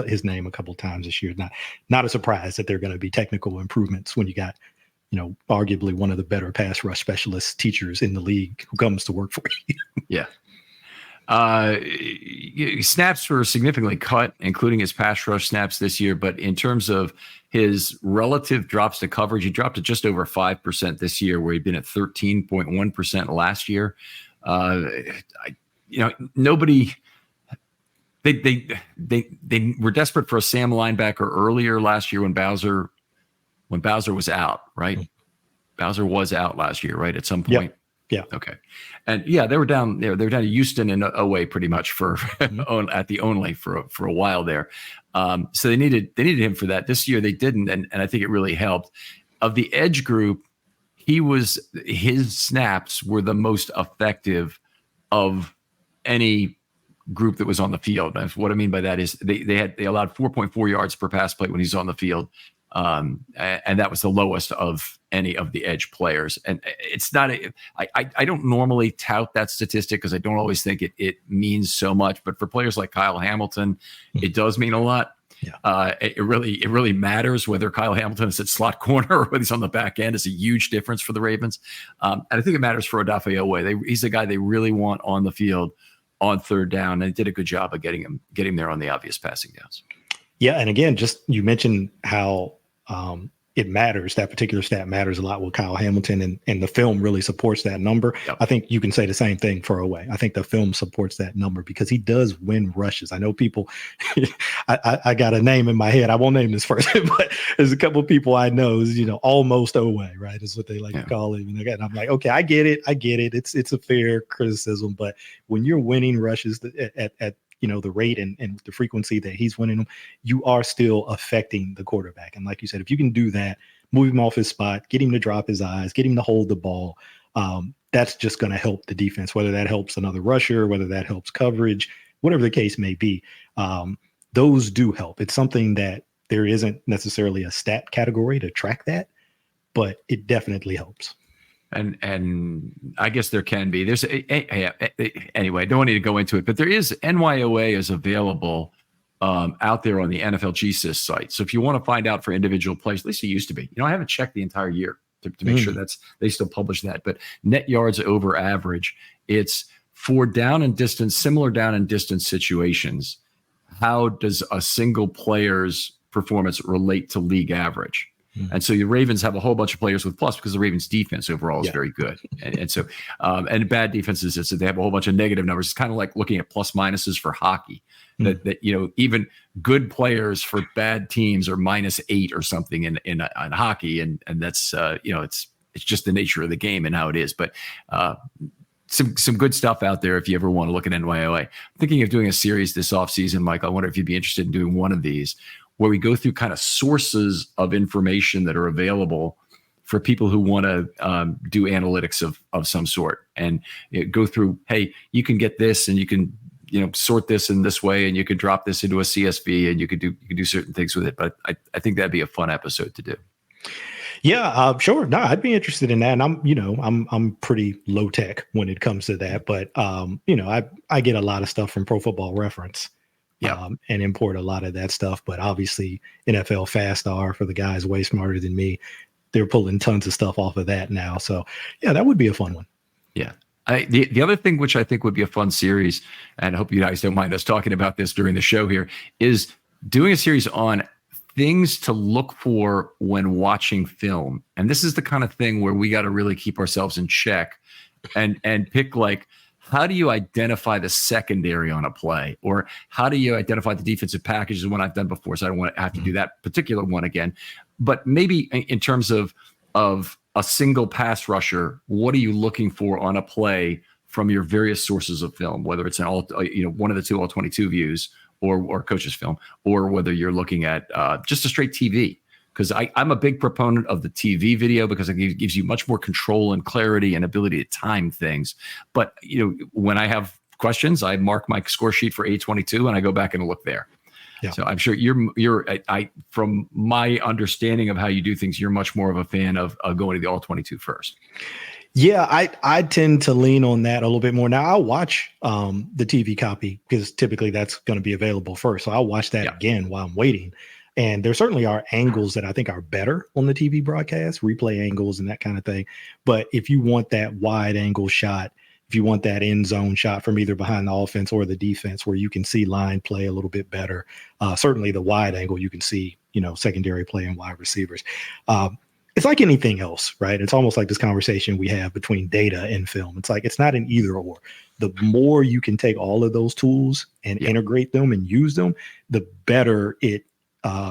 his name a couple times this year. Not a surprise that there are going to be technical improvements when you got, arguably one of the better pass rush specialist teachers in the league who comes to work for you. Yeah. Snaps were significantly cut, including his pass rush snaps this year. But in terms of his relative drops to coverage, he dropped to just over 5% this year, where he'd been at 13.1% last year. Nobody. They were desperate for a Sam linebacker earlier last year when Bowser was out, right? Mm-hmm. Bowser was out last year, right? At some point. Yep. Yeah. Okay. And yeah, they were down there. They were down to Houston and away pretty much for at the only for a while there. So they needed him for that. This year they didn't, and I think it really helped. Of the edge group, his snaps were the most effective of any group that was on the field. And what I mean by that is they allowed 4.4 yards per pass play when he's on the field. And that was the lowest of any of the edge players. And it's not I don't normally tout that statistic because I don't always think it means so much. But for players like Kyle Hamilton, it does mean a lot. Yeah. It really matters whether Kyle Hamilton is at slot corner or whether he's on the back end. Is a huge difference for the Ravens. And I think it matters for Odafe Oweh. He's the guy they really want on the field on third down. And they did a good job of getting him there on the obvious passing downs. Yeah. And again, just you mentioned how it matters. That particular stat matters a lot with Kyle Hamilton, and the film really supports that number. Yep. I think you can say the same thing for Oweh. I think the film supports that number because he does win rushes. I know people, I got a name in my head. I won't name this person, but there's a couple of people I know is, almost Oweh, right? Is what they like to call him. And I'm like, okay, I get it. It's a fair criticism, but when you're winning rushes at the rate and the frequency that he's winning them, you are still affecting the quarterback. And like you said, if you can do that, move him off his spot, get him to drop his eyes, get him to hold the ball, that's just going to help the defense, whether that helps another rusher, whether that helps coverage, whatever the case may be. Those do help. It's something that there isn't necessarily a stat category to track that, but it definitely helps. And I guess there can be. There's anyway. I don't need to go into it, but there is NYOA is available out there on the NFL GSIS site. So if you want to find out for individual players, at least it used to be. I haven't checked the entire year to make sure they still publish that. But net yards over average, it's for down and distance, similar down and distance situations. How does a single player's performance relate to league average? And so the Ravens have a whole bunch of players with plus because the Ravens defense overall is very good. And so, and bad defenses, so they have a whole bunch of negative numbers. It's kind of like looking at plus minuses for hockey that even good players for bad teams are -8 or something in hockey. And that's, it's just the nature of the game and how it is. But, some good stuff out there if you ever want to look at NYOA. I'm thinking of doing a series this offseason, Mike. I wonder if you'd be interested in doing one of these, where we go through kind of sources of information that are available for people who want to do analytics of some sort, and go through, hey, you can get this and you can, sort this in this way, and you could drop this into a CSV and you could do certain things with it. But I think that'd be a fun episode to do. Yeah, sure. No, I'd be interested in that. And I'm pretty low tech when it comes to that, but I get a lot of stuff from Pro Football Reference. And import a lot of that stuff. But obviously NFL Fast R for the guys way smarter than me. they're pulling tons of stuff off of that now. So yeah, that would be a fun one. Yeah. The other thing which I think would be a fun series, and I hope you guys don't mind us talking about this during the show here, is doing a series on things to look for when watching film. And this is the kind of thing where we got to really keep ourselves in check and pick, like, how do you identify the secondary on a play, or how do you identify the defensive packages? One I've done before, so I don't want to have to do that particular one again. But maybe in terms of a single pass rusher, what are you looking for on a play from your various sources of film, whether it's an one of the two all 22 views or coach's film, or whether you're looking at just a straight TV. Because I'm a big proponent of the TV video because it gives you much more control and clarity and ability to time things. But when I have questions, I mark my score sheet for A22 and I go back and look there. Yeah. So I'm sure you're from my understanding of how you do things, you're much more of a fan of going to the all 22 first. Yeah, I tend to lean on that a little bit more. Now I'll watch the TV copy because typically that's going to be available first. So I'll watch that again while I'm waiting. And there certainly are angles that I think are better on the TV broadcast, replay angles and that kind of thing. But if you want that wide angle shot, if you want that end zone shot from either behind the offense or the defense where you can see line play a little bit better, certainly the wide angle, you can see, secondary play and wide receivers. It's like anything else, right? It's almost like this conversation we have between data and film. It's like, it's not an either or. The more you can take all of those tools and integrate them and use them, the better it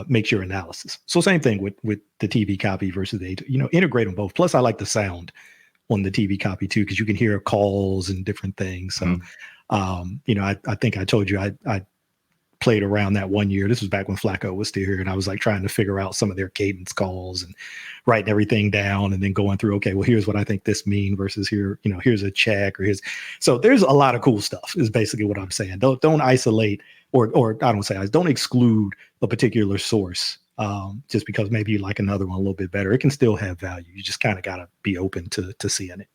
makes your analysis. So same thing with the TV copy versus the, integrate them both. Plus I like the sound on the TV copy too, because you can hear calls and different things. So, I think I told you I played around that one year. This was back when Flacco was still here, and I was like trying to figure out some of their cadence calls and writing everything down, and then going through, okay, well, here's what I think this mean versus here, here's a check or here's. So there's a lot of cool stuff is basically what I'm saying. Don't isolate or I don't say don't exclude a particular source just because maybe you like another one a little bit better. It can still have value. You just kind of got to be open to seeing it.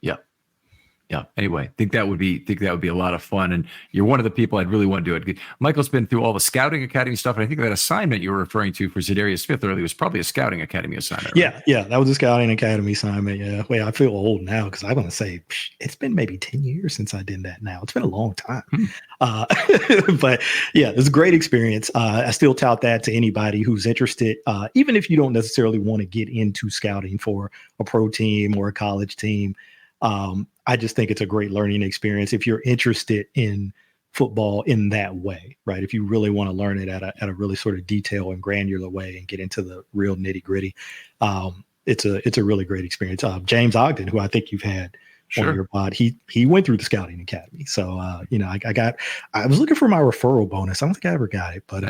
Yeah. Yeah. Anyway, think that would be a lot of fun. And you're one of the people I'd really want to do it. Michael's been through all the Scouting Academy stuff. And I think that assignment you were referring to for Za'Darius Smith earlier was probably a Scouting Academy assignment. Right? Yeah. That was a Scouting Academy assignment. Yeah. Wait, I feel old now because I'm going to say it's been maybe 10 years since I did that now. It's been a long time. But yeah, it was a great experience. I still tout that to anybody who's interested, even if you don't necessarily want to get into scouting for a pro team or a college team. I just think it's a great learning experience if you're interested in football in that way, right? If you really want to learn it at a really sort of detailed and granular way and get into the real nitty gritty, it's a really great experience. James Ogden, who I think you've had on your pod, he went through the Scouting Academy. So, I was looking for my referral bonus. I don't think I ever got it, but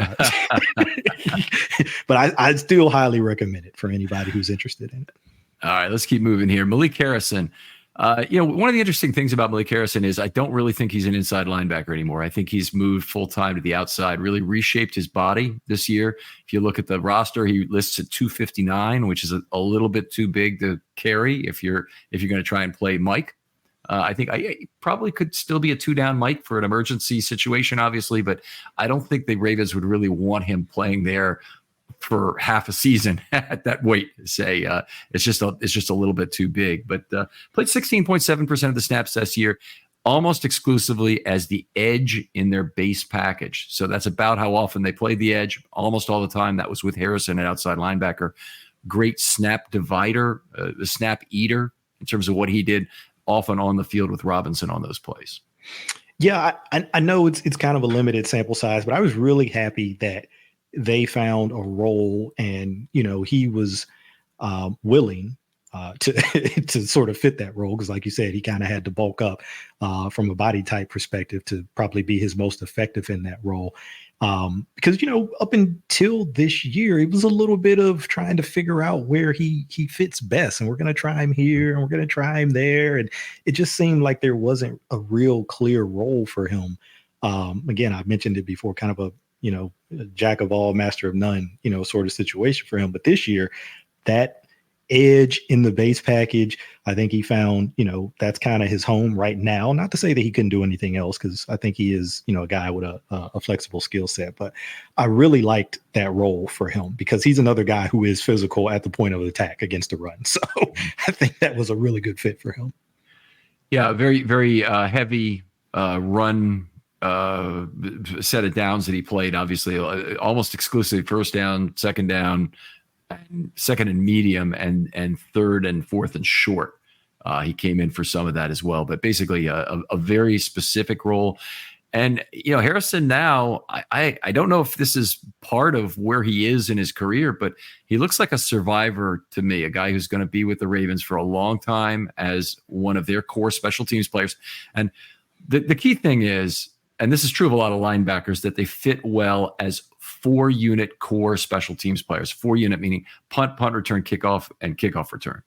but I still highly recommend it for anybody who's interested in it. All right, let's keep moving here. Malik Harrison. One of the interesting things about Malik Harrison is I don't really think he's an inside linebacker anymore. I think he's moved full-time to the outside, really reshaped his body this year. If you look at the roster, he lists at 259, which is a little bit too big to carry if you're going to try and play Mike. I think I probably could still be a two-down Mike for an emergency situation, obviously, but I don't think the Ravens would really want him playing there for half a season at that weight. Say it's just a little bit too big, but played 16.7% of the snaps this year, almost exclusively as the edge in their base package. So that's about how often they played the edge. Almost all the time that was with Harrison, an outside linebacker. Great snap divider, the snap eater in terms of what he did often on the field with Robinson on those plays. Yeah, I know it's kind of a limited sample size, but I was really happy that they found a role and, he was willing to sort of fit that role. Because like you said, he kind of had to bulk up from a body type perspective to probably be his most effective in that role. Because, up until this year, it was a little bit of trying to figure out where he fits best. And we're going to try him here and we're going to try him there. And it just seemed like there wasn't a real clear role for him. Again, I've mentioned it before, kind of a jack of all, master of none, sort of situation for him. But this year, that edge in the base package. I think he found, that's kind of his home right now. Not to say that he couldn't do anything else, because I think he is, a guy with a flexible skill set. But I really liked that role for him because he's another guy who is physical at the point of attack against the run. So I think that was a really good fit for him. Yeah, very, very heavy run set of downs that he played, obviously, almost exclusively first down, second and medium, and third and fourth and short. He came in for some of that as well, but basically a very specific role. And, Harrison now, I don't know if this is part of where he is in his career, but he looks like a survivor to me, a guy who's going to be with the Ravens for a long time as one of their core special teams players. And the key thing is, and this is true of a lot of linebackers, that they fit well as 4-unit core special teams players. 4-unit meaning punt return, kickoff, and kickoff return.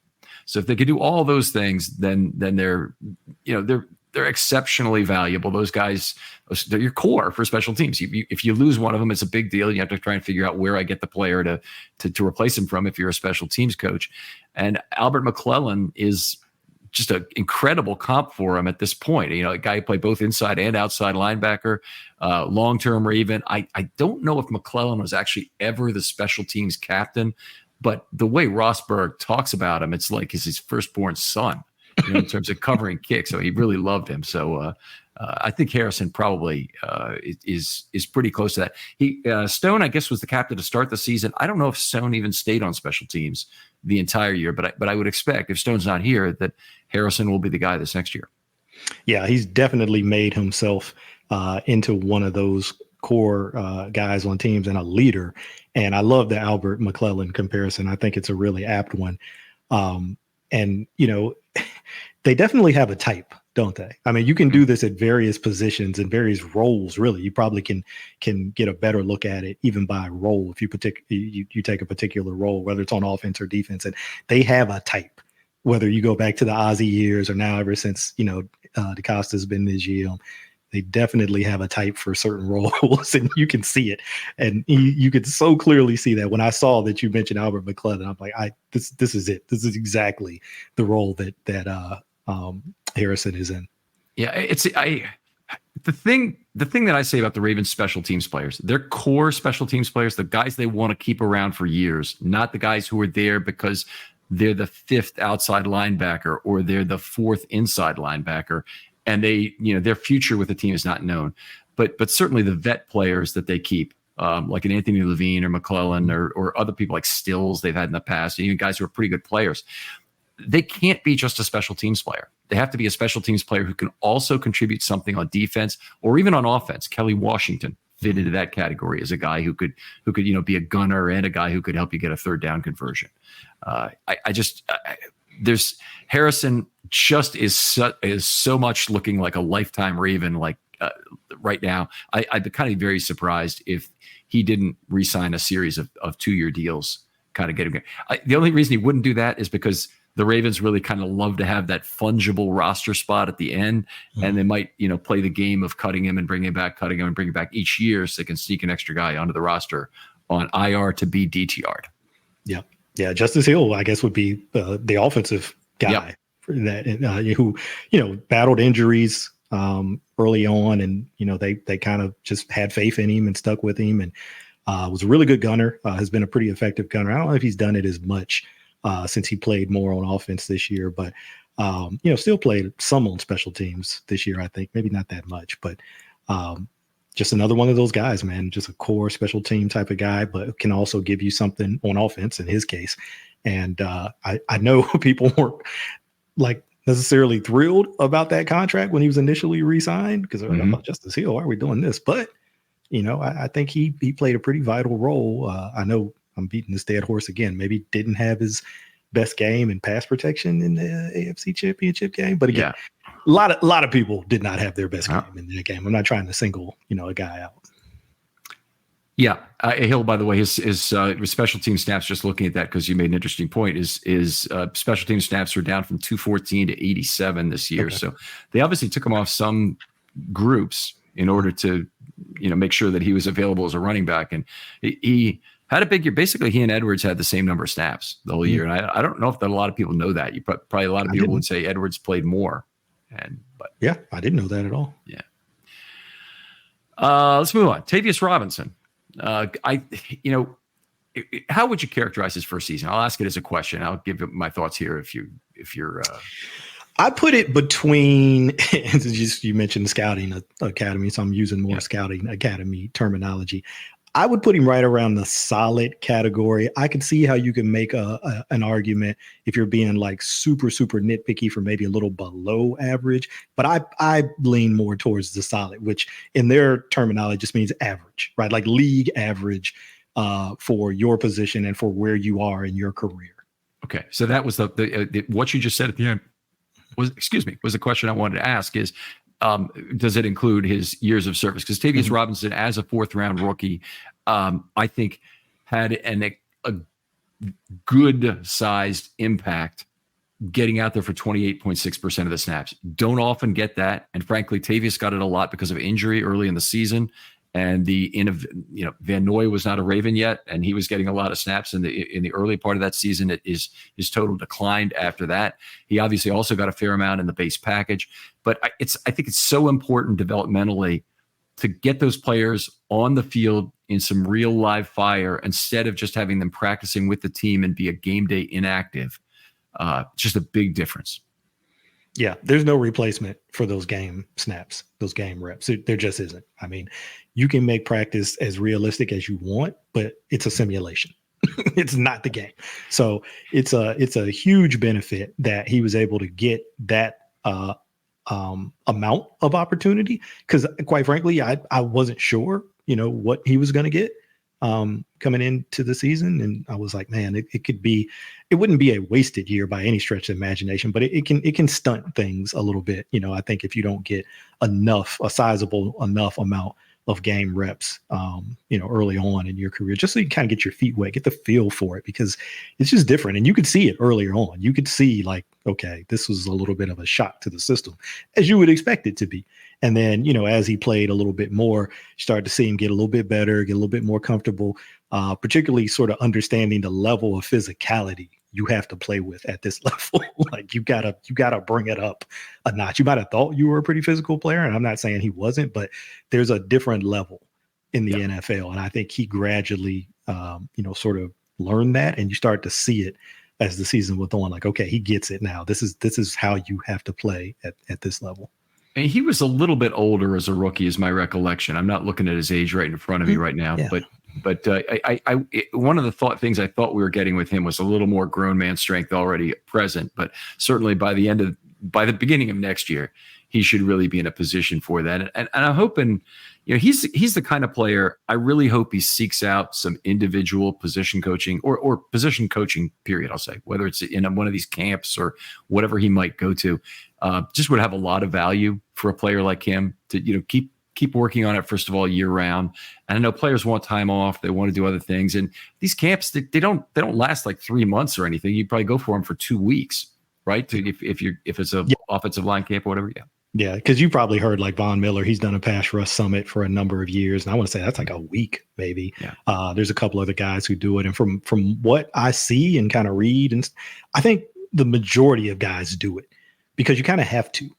So if they could do all those things, then they're exceptionally valuable. Those guys, they're your core for special teams. If you lose one of them, it's a big deal. You have to try and figure out where I get the player to replace him from if you're a special teams coach. And Albert McClellan is just an incredible comp for him at this point. A guy who played both inside and outside linebacker, long-term Raven. I don't know if McClellan was actually ever the special teams captain, but the way Rosberg talks about him, it's like he's his firstborn son, in terms of covering kicks. So he really loved him. So I think Harrison probably is pretty close to that. Stone, I guess, was the captain to start the season. I don't know if Stone even stayed on special teams the entire year, but I would expect if Stone's not here that Harrison will be the guy this next year. Yeah, he's definitely made himself into one of those core guys on teams and a leader. And I love the Albert McClellan comparison. I think it's a really apt one. And they definitely have a type, don't they? I mean, you can do this at various positions and various roles. Really, you probably can get a better look at it even by role if you take a particular role, whether it's on offense or defense. And they have a type. Whether you go back to the Ozzie years or now ever since DeCosta's been in his GM, they definitely have a type for certain roles, and you can see it. And you could so clearly see that when I saw that you mentioned Albert McClellan. I'm like, this is it. This is exactly the role that Harrison is in. Yeah, the thing that I say about the Ravens special teams players, they're core special teams players, the guys they want to keep around for years, not the guys who are there because they're the 5th outside linebacker or they're the 4th inside linebacker, and their future with the team is not known. But certainly the vet players that they keep, like an Anthony Levine or McClellan or other people like Stills they've had in the past, even guys who are pretty good players, they can't be just a special teams player. They have to be a special teams player who can also contribute something on defense or even on offense. Kelly Washington fit into that category as a guy who could be a gunner and a guy who could help you get a third down conversion. There's Harrison just is so much looking like a lifetime Raven right now. I'd be kind of very surprised if he didn't re-sign a series of 2-year deals, kind of getting the only reason he wouldn't do that is because the Ravens really kind of love to have that fungible roster spot at the end, and they might, play the game of cutting him and bringing him back, cutting him and bringing him back each year so they can sneak an extra guy onto the roster on IR to be DTR'd. Yeah. Justice Hill, I guess, would be the offensive guy for that, who, battled injuries early on, and they kind of just had faith in him and stuck with him, and was a really good gunner. Has been a pretty effective gunner. I don't know if he's done it as much since he played more on offense this year, but still played some on special teams this year. I think maybe not that much, but just another one of those guys, man. Just a core special team type of guy, but can also give you something on offense in his case. And I know people weren't necessarily thrilled about that contract when he was initially re-signed, because they're like, oh, Justice Hill, why are we doing this? But I think he played a pretty vital role. I know I'm beating this dead horse again. Maybe didn't have his best game in pass protection in the AFC Championship game, but again, a lot of people did not have their best game in that game. I'm not trying to single a guy out. Yeah, Hill, by the way, his special team snaps, just looking at that because you made an interesting point, is special team snaps were down from 214 to 87 this year. Okay. So they obviously took him off some groups in order to make sure that he was available as a running back, and he Had a big year. Basically, he and Edwards had the same number of snaps the whole year. And I don't know if that a lot of people know that. Probably a lot of people would say Edwards played more. But yeah, I didn't know that at all. Yeah. Let's move on. Tavius Robinson. How would you characterize his first season? I'll ask it as a question. I'll give my thoughts here if you're. I put it between. You mentioned scouting academy, so I'm using more scouting academy terminology. I would put him right around the solid category. I could see how you can make an argument if you're being like super, super nitpicky for maybe a little below average. But I lean more towards the solid, which in their terminology just means average, right? Like league average for your position and for where you are in your career. Okay, so that was the what you just said at the end was the question I wanted to ask is. Does it include his years of service? Because Tavius Robinson, as a 4th round rookie, I think had a good sized impact getting out there for 28.6% of the snaps. Don't often get that. And frankly, Tavius got it a lot because of injury early in the season. And Van Noy was not a Raven yet, and he was getting a lot of snaps in the early part of that season. His total declined after that. He obviously also got a fair amount in the base package, but I think it's so important developmentally to get those players on the field in some real live fire instead of just having them practicing with the team and be a game day inactive. Just a big difference. Yeah, there's no replacement for those game snaps, those game reps. There just isn't. I mean, you can make practice as realistic as you want, but it's a simulation. It's not the game. So it's a huge benefit that he was able to get that amount of opportunity. Because quite frankly, I wasn't sure, what he was going to get coming into the season. And I was like, man, it wouldn't be a wasted year by any stretch of imagination, but it can stunt things a little bit. I think if you don't get a sizable enough amount of game reps, early on in your career, just so you kind of get your feet wet, get the feel for it, because it's just different. And you could see it earlier on. You could see like, okay, this was a little bit of a shock to the system, as you would expect it to be. And then, as he played a little bit more, you started to see him get a little bit better, get a little bit more comfortable, particularly sort of understanding the level of physicality you have to play with at this level. Like you gotta bring it up a notch. You might have thought you were a pretty physical player, and I'm not saying he wasn't, but there's a different level in the NFL. And I think he gradually, sort of learned that, and you start to see it as the season went on. Like, okay, he gets it now. This is how you have to play at this level. And he was a little bit older as a rookie, is my recollection. I'm not looking at his age right in front of me right now, but one of the things I thought we were getting with him was a little more grown man strength already present. But certainly by the beginning of next year, he should really be in a position for that. And I'm hoping, he's the kind of player I really hope he seeks out some individual position coaching or position coaching period. I'll say, whether it's in one of these camps or whatever he might go to, just would have a lot of value for a player like him to, keep working on it, first of all, year round. And I know players want time off. They want to do other things. And these camps, they don't last like 3 months or anything. You probably go for them for 2 weeks, right? If it's a offensive line camp or whatever. Yeah. Yeah. Cause you probably heard like Von Miller, he's done a pass rush summit for a number of years. And I want to say that's like a week, maybe. Yeah. There's a couple other guys who do it. And from what I see and kind of read, and I think the majority of guys do it because you kind of have to.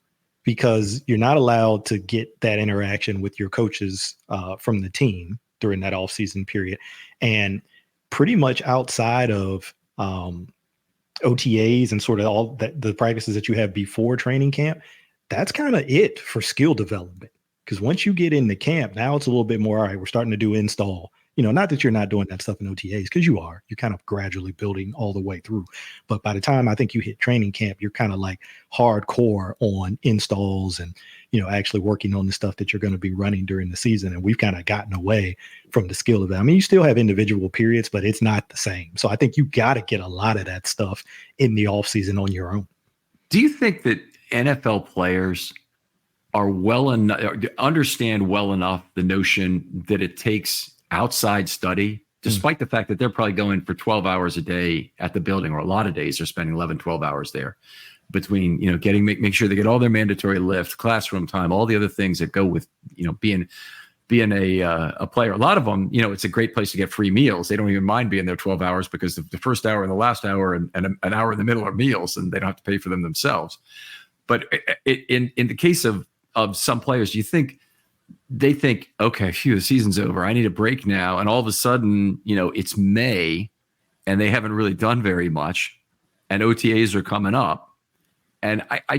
Because you're not allowed to get that interaction with your coaches from the team during that offseason period. And pretty much outside of OTAs and sort of all the practices that you have before training camp, that's kind of it for skill development. Because once you get into camp, now it's a little bit more, all right, we're starting to do install. Not that you're not doing that stuff in OTAs, because you are. You're kind of gradually building all the way through. But by the time I think you hit training camp, you're kind of like hardcore on installs and, actually working on the stuff that you're going to be running during the season. And we've kind of gotten away from the skill of it. I mean, you still have individual periods, but it's not the same. So I think you got to get a lot of that stuff in the offseason on your own. Do you think that NFL players are understand well enough the notion that it takes outside study, despite the fact that they're probably going for 12 hours a day at the building, or a lot of days they're spending 11, 12 hours there between, make sure they get all their mandatory lift, classroom time, all the other things that go with, being being a player. A lot of them, it's a great place to get free meals. They don't even mind being there 12 hours because the first hour and the last hour and an hour in the middle are meals, and they don't have to pay for them themselves. But in the case of some players, they think, okay, phew, the season's over. I need a break now. And all of a sudden, it's May and they haven't really done very much, and OTAs are coming up. And I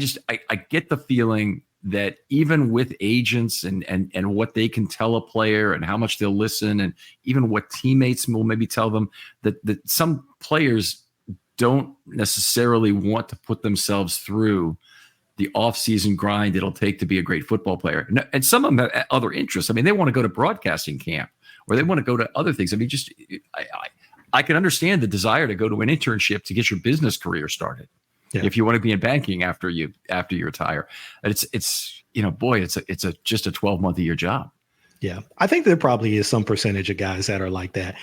get the feeling that even with agents and what they can tell a player and how much they'll listen, and even what teammates will maybe tell them, that some players don't necessarily want to put themselves through the off-season grind it'll take to be a great football player. And some of them have other interests. I mean, they want to go to broadcasting camp, or they want to go to other things. I mean, I can understand the desire to go to an internship to get your business career started. Yeah. If you want to be in banking after you retire. It's just a 12-month a year job. Yeah. I think there probably is some percentage of guys that are like that.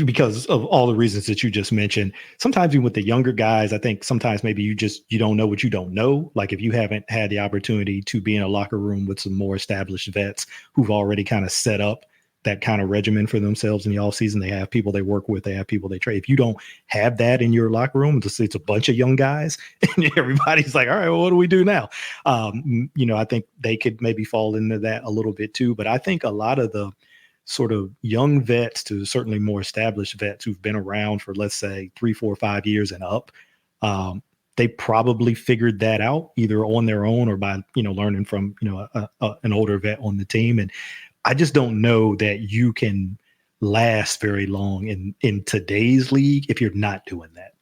Because of all the reasons that you just mentioned. Sometimes even with the younger guys, I think sometimes maybe you don't know what you don't know. Like if you haven't had the opportunity to be in a locker room with some more established vets who've already kind of set up that kind of regimen for themselves in the offseason. They have people they work with, they have people they trade. If you don't have that in your locker room, it's a bunch of young guys and everybody's like, all right, well, what do we do now? I think they could maybe fall into that a little bit too. But I think a lot of the sort of young vets to certainly more established vets who've been around for, let's say, 3, 4, 5 years and up, they probably figured that out either on their own or by, learning from, an older vet on the team. And I just don't know that you can last very long in today's league if you're not doing that.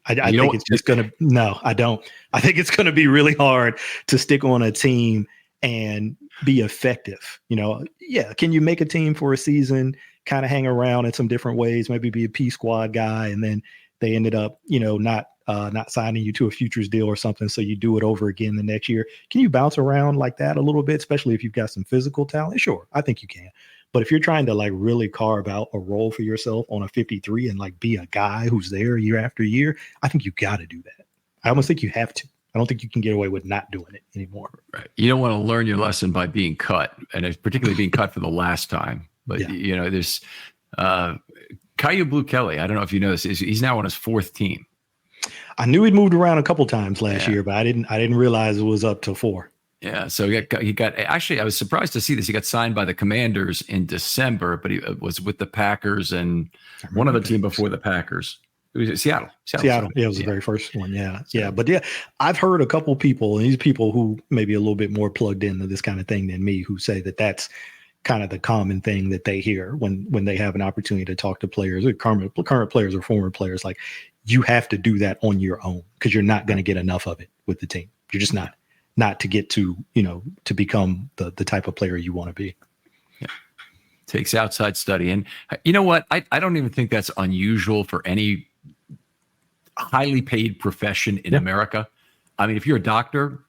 I think it's just going to – no, I don't. I think it's going to be really hard to stick on a team and be effective. Can you make a team for a season, kind of hang around in some different ways, maybe be a P squad guy, and then they ended up, not signing you to a futures deal or something. So you do it over again the next year. Can you bounce around like that a little bit, especially if you've got some physical talent? Sure. I think you can. But if you're trying to like really carve out a role for yourself on a 53 and like be a guy who's there year after year, I think you got to do that. I almost think you have to. I don't think you can get away with not doing it anymore. Right. You don't want to learn your lesson by being cut, and it's particularly being cut for the last time. But, there's Caillou Blue Kelly. I don't know if you know this. He's now on his 4th team. I knew he'd moved around a couple times last year, but I didn't realize it was up to 4. Yeah. So he got actually, I was surprised to see this. He got signed by the Commanders in December, but he was with the Packers and one other team before the Packers. It was Seattle. Yeah, it was the very first one. Yeah. Yeah. But I've heard a couple people, and these people who maybe a little bit more plugged into this kind of thing than me, who say that that's kind of the common thing that they hear when they have an opportunity to talk to players, or current players or former players. Like, you have to do that on your own because you're not going to get enough of it with the team. You're just not to get to, to become the type of player you want to be. Yeah. Takes outside study. And you know what? I don't even think that's unusual for any highly paid profession in America. I mean, if you're a doctor,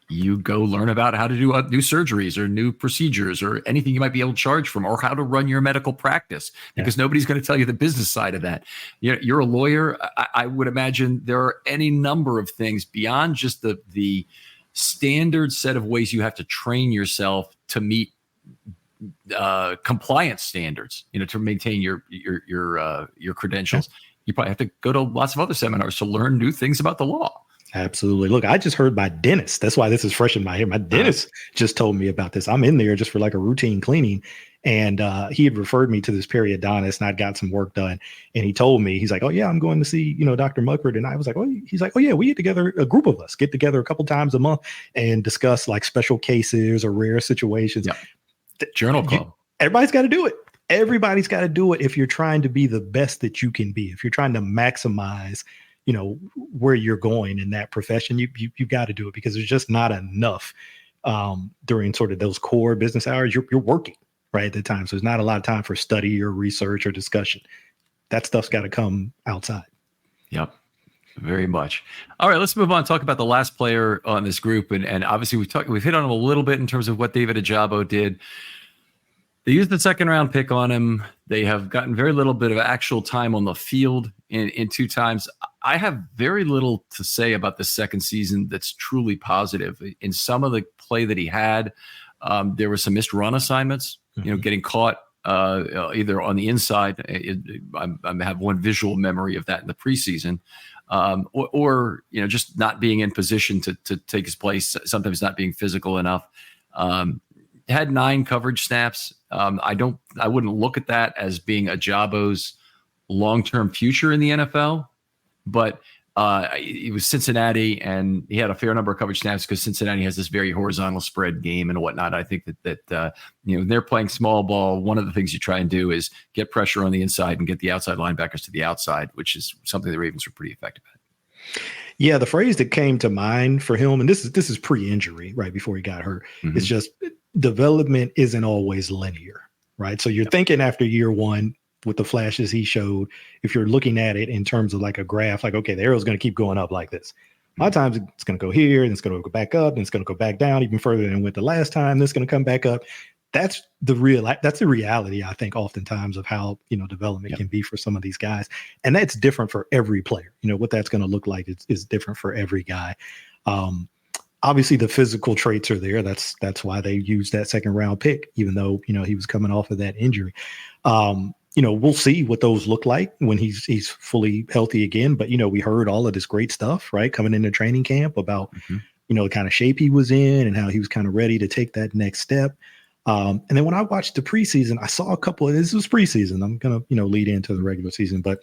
you go learn about how to do new surgeries or new procedures or anything you might be able to charge from, or how to run your medical practice, because nobody's going to tell you the business side of that. You're a lawyer. I would imagine there are any number of things beyond just the standard set of ways you have to train yourself to meet compliance standards, to maintain your credentials. You probably have to go to lots of other seminars to learn new things about the law. Absolutely. Look, I just heard my dentist. That's why this is fresh in my head. My dentist just told me about this. I'm in there just for like a routine cleaning. And he had referred me to this periodontist, and I'd got some work done. And he told me, he's like, oh, yeah, I'm going to see, Dr. Muckford. And I was like, he's like, oh, yeah, we get together, a group of us get together a couple times a month and discuss like special cases or rare situations. Yeah. Journal club. Everybody's got to do it. Everybody's got to do it if you're trying to be the best that you can be. If you're trying to maximize where you're going in that profession, you got to do it, because there's just not enough during sort of those core business hours. You're working right at the time. So there's not a lot of time for study or research or discussion. That stuff's got to come outside. Yep. Very much. All right, let's move on. Talk about the last player on this group. And obviously we've hit on him a little bit in terms of what David Ajabo did. They used the 2nd round pick on him. They have gotten very little bit of actual time on the field in 2 times. I have very little to say about the second season that's truly positive. In some of the play that he had, There were some missed run assignments, getting caught either on the inside. I have one visual memory of that in the preseason, or just not being in position to take his place. Sometimes not being physical enough. Had 9 coverage snaps. I wouldn't look at that as being Ajabo's long-term future in the NFL, but it was Cincinnati, and he had a fair number of coverage snaps because Cincinnati has this very horizontal spread game and whatnot. I think that they're playing small ball. One of the things you try and do is get pressure on the inside and get the outside linebackers to the outside, which is something the Ravens were pretty effective at. Yeah, the phrase that came to mind for him, and this is pre-injury, right before he got hurt, is just development isn't always linear, right? So you're thinking after year one with the flashes he showed, if you're looking at it in terms of like a graph, like, okay, the arrow's going to keep going up like this. A lot of times it's going to go here, and it's going to go back up, and it's going to go back down even further than it went the last time. This is going to come back up. That's the reality, I think, oftentimes of how, development can be for some of these guys. And that's different for every player. What that's going to look like is different for every guy. Obviously the physical traits are there. That's why they used that second round pick, even though, he was coming off of that injury. We'll see what those look like when he's fully healthy again. But, we heard all of this great stuff, right, coming into training camp about, the kind of shape he was in and how he was kind of ready to take that next step. And then when I watched the preseason, I saw a couple of, this was preseason. I'm going to, lead into the regular season, but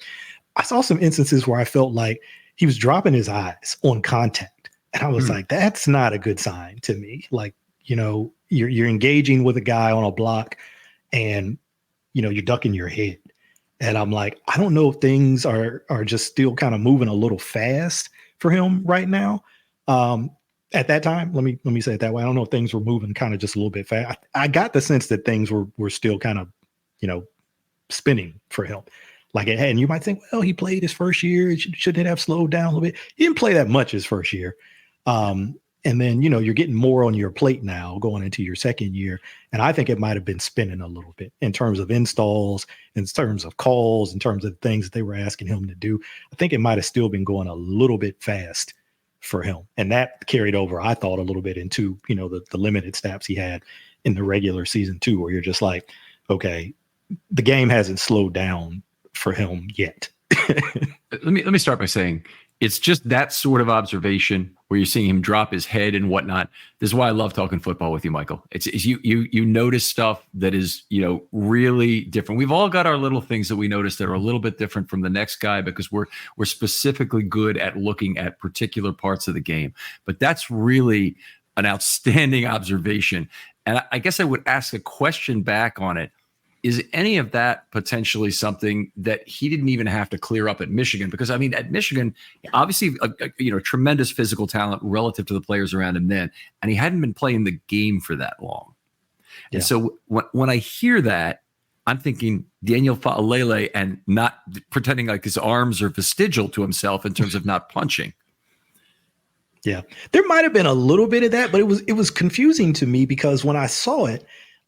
I saw some instances where I felt like he was dropping his eyes on contact. And I was like, that's not a good sign to me. Like, you're engaging with a guy on a block and, you're ducking your head. And I'm like, I don't know if things are just still kind of moving a little fast for him right now. At that time, let me say it that way. I don't know if things were moving kind of just a little bit fast. I got the sense that things were still kind of, spinning for him. Like it had, and you might think, well, he played his first year. Shouldn't it have slowed down a little bit? He didn't play that much his first year. And then, you're getting more on your plate now going into your second year. And I think it might have been spinning a little bit in terms of installs, in terms of calls, in terms of things that they were asking him to do. I think it might have still been going a little bit fast for him. And that carried over, I thought, a little bit into, the limited snaps he had in the regular season too, where you're just like, okay, the game hasn't slowed down for him yet. Let me start by saying it's just that sort of observation where you're seeing him drop his head and whatnot. This is why I love talking football with you, Michael. It's you notice stuff that is, really different. We've all got our little things that we notice that are a little bit different from the next guy because we're specifically good at looking at particular parts of the game. But that's really an outstanding observation. And I guess I would ask a question back on it. Is any of that potentially something that he didn't even have to clear up at Michigan? Because, I mean, at Michigan, obviously, tremendous physical talent relative to the players around him then, and he hadn't been playing the game for that long. Yeah. And so when I hear that, I'm thinking Daniel Fa'alele and not pretending like his arms are vestigial to himself in terms of not punching. Yeah, there might have been a little bit of that, but it was confusing to me because when I saw it,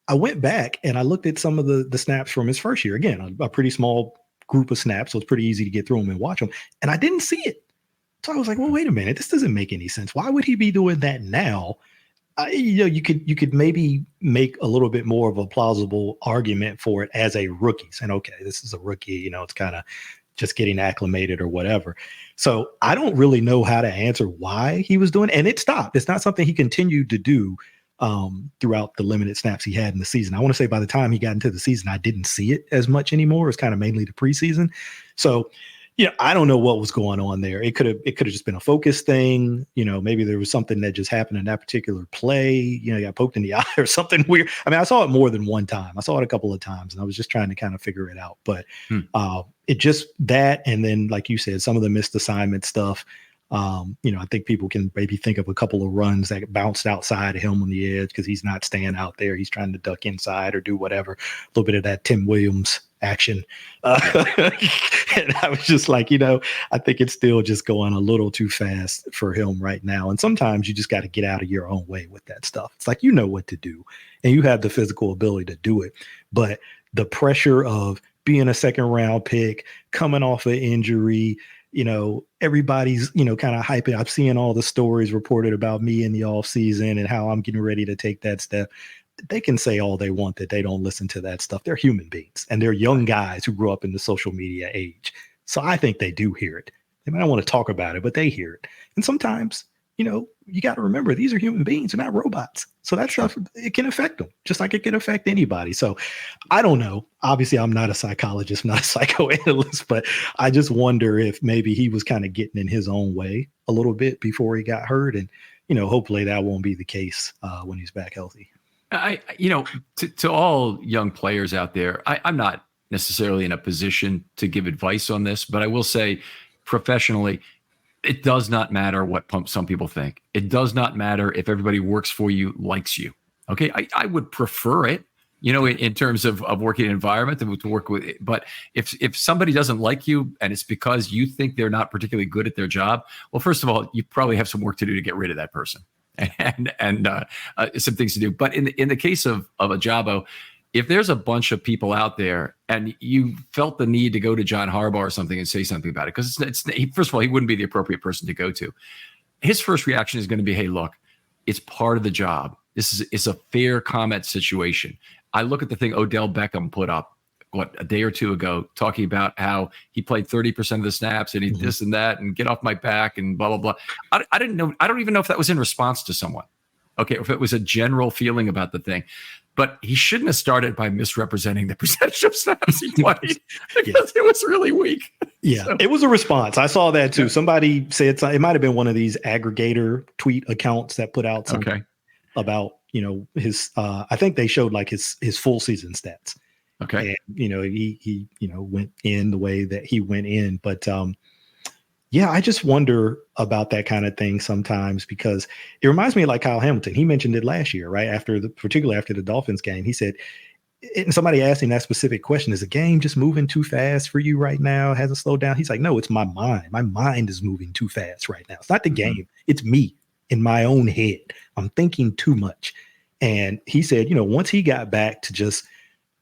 I went back and I looked at some of the snaps from his first year. Again, a pretty small group of snaps, so it's pretty easy to get through them and watch them. And I didn't see it. So I was like, well, wait a minute. This doesn't make any sense. Why would he be doing that now? You could maybe make a little bit more of a plausible argument for it as a rookie. Saying, okay, this is a rookie. It's kind of just getting acclimated or whatever. So I don't really know how to answer why he was doing it. And it stopped. It's not something he continued to do throughout the limited snaps he had in the season. I want to say by the time he got into the season, I didn't see it as much anymore. It was kind of mainly the preseason. So, I don't know what was going on there. It could have just been a focus thing. Maybe there was something that just happened in that particular play. He got poked in the eye or something weird. I mean, I saw it more than one time. I saw it a couple of times and I was just trying to kind of figure it out. But it just that, and then like you said, some of the missed assignment stuff. I think people can maybe think of a couple of runs that bounced outside of him on the edge because he's not staying out there. He's trying to duck inside or do whatever. A little bit of that Tim Williams action. And I was just like, I think it's still just going a little too fast for him right now. And sometimes you just got to get out of your own way with that stuff. It's like, what to do and you have the physical ability to do it. But the pressure of being a second round pick, coming off an injury, everybody's, kind of hyping. I'm seeing all the stories reported about me in the off season and how I'm getting ready to take that step. They can say all they want that they don't listen to that stuff. They're human beings and they're young guys who grew up in the social media age. So I think they do hear it. They might not want to talk about it, but they hear it. And sometimes, you got to remember these are human beings, they're not robots. So that stuff, it can affect them just like it can affect anybody. So I don't know. Obviously, I'm not a psychologist, not a psychoanalyst, but I just wonder if maybe he was kind of getting in his own way a little bit before he got hurt. And, hopefully that won't be the case when he's back healthy. To all young players out there, I'm not necessarily in a position to give advice on this, but I will say professionally, it does not matter what some people think. It does not matter if everybody works for you, likes you. Okay. I would prefer it, in terms of working environment to work with it. But if somebody doesn't like you and it's because you think they're not particularly good at their job, well, first of all, you probably have some work to do to get rid of that person. And some things to do. But in the case of Ajabo, if there's a bunch of people out there and you felt the need to go to John Harbaugh or something and say something about it, because first of all, he wouldn't be the appropriate person to go to. His first reaction is going to be, hey, look, it's part of the job. It's a fair comment situation. I look at the thing Odell Beckham put up, a day or two ago, talking about how he played 30% of the snaps and he this and that and get off my back and blah, blah, blah. I didn't know. I don't even know if that was in response to someone. Okay. If it was a general feeling about the thing, but he shouldn't have started by misrepresenting the percentage of snaps he played because it was really weak. Yeah. So, it was a response. I saw that too. Yeah. Somebody said it might've been one of these aggregator tweet accounts that put out something about, his, I think they showed like his full season stats. Okay. And, he went in the way that he went in. But I just wonder about that kind of thing sometimes because it reminds me of like Kyle Hamilton. He mentioned it last year, right? Particularly after the Dolphins game, he said, and somebody asked him that specific question, is the game just moving too fast for you right now? It hasn't slowed down. He's like, no, it's my mind. My mind is moving too fast right now. It's not the game. It's me in my own head. I'm thinking too much. And he said, once he got back to just,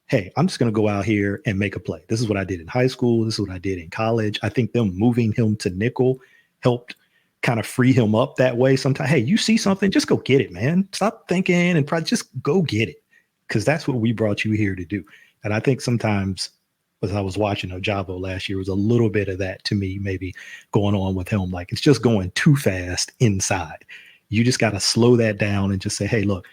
hey, I'm just going to go out here and make a play. This is what I did in high school. This is what I did in college. I think them moving him to nickel helped kind of free him up that way. Sometimes, hey, you see something, just go get it, man. Stop thinking and probably just go get it because that's what we brought you here to do. And I think sometimes as I was watching Ajabo last year, was a little bit of that to me, maybe going on with him. Like it's just going too fast inside. You just got to slow that down and just say, hey, look,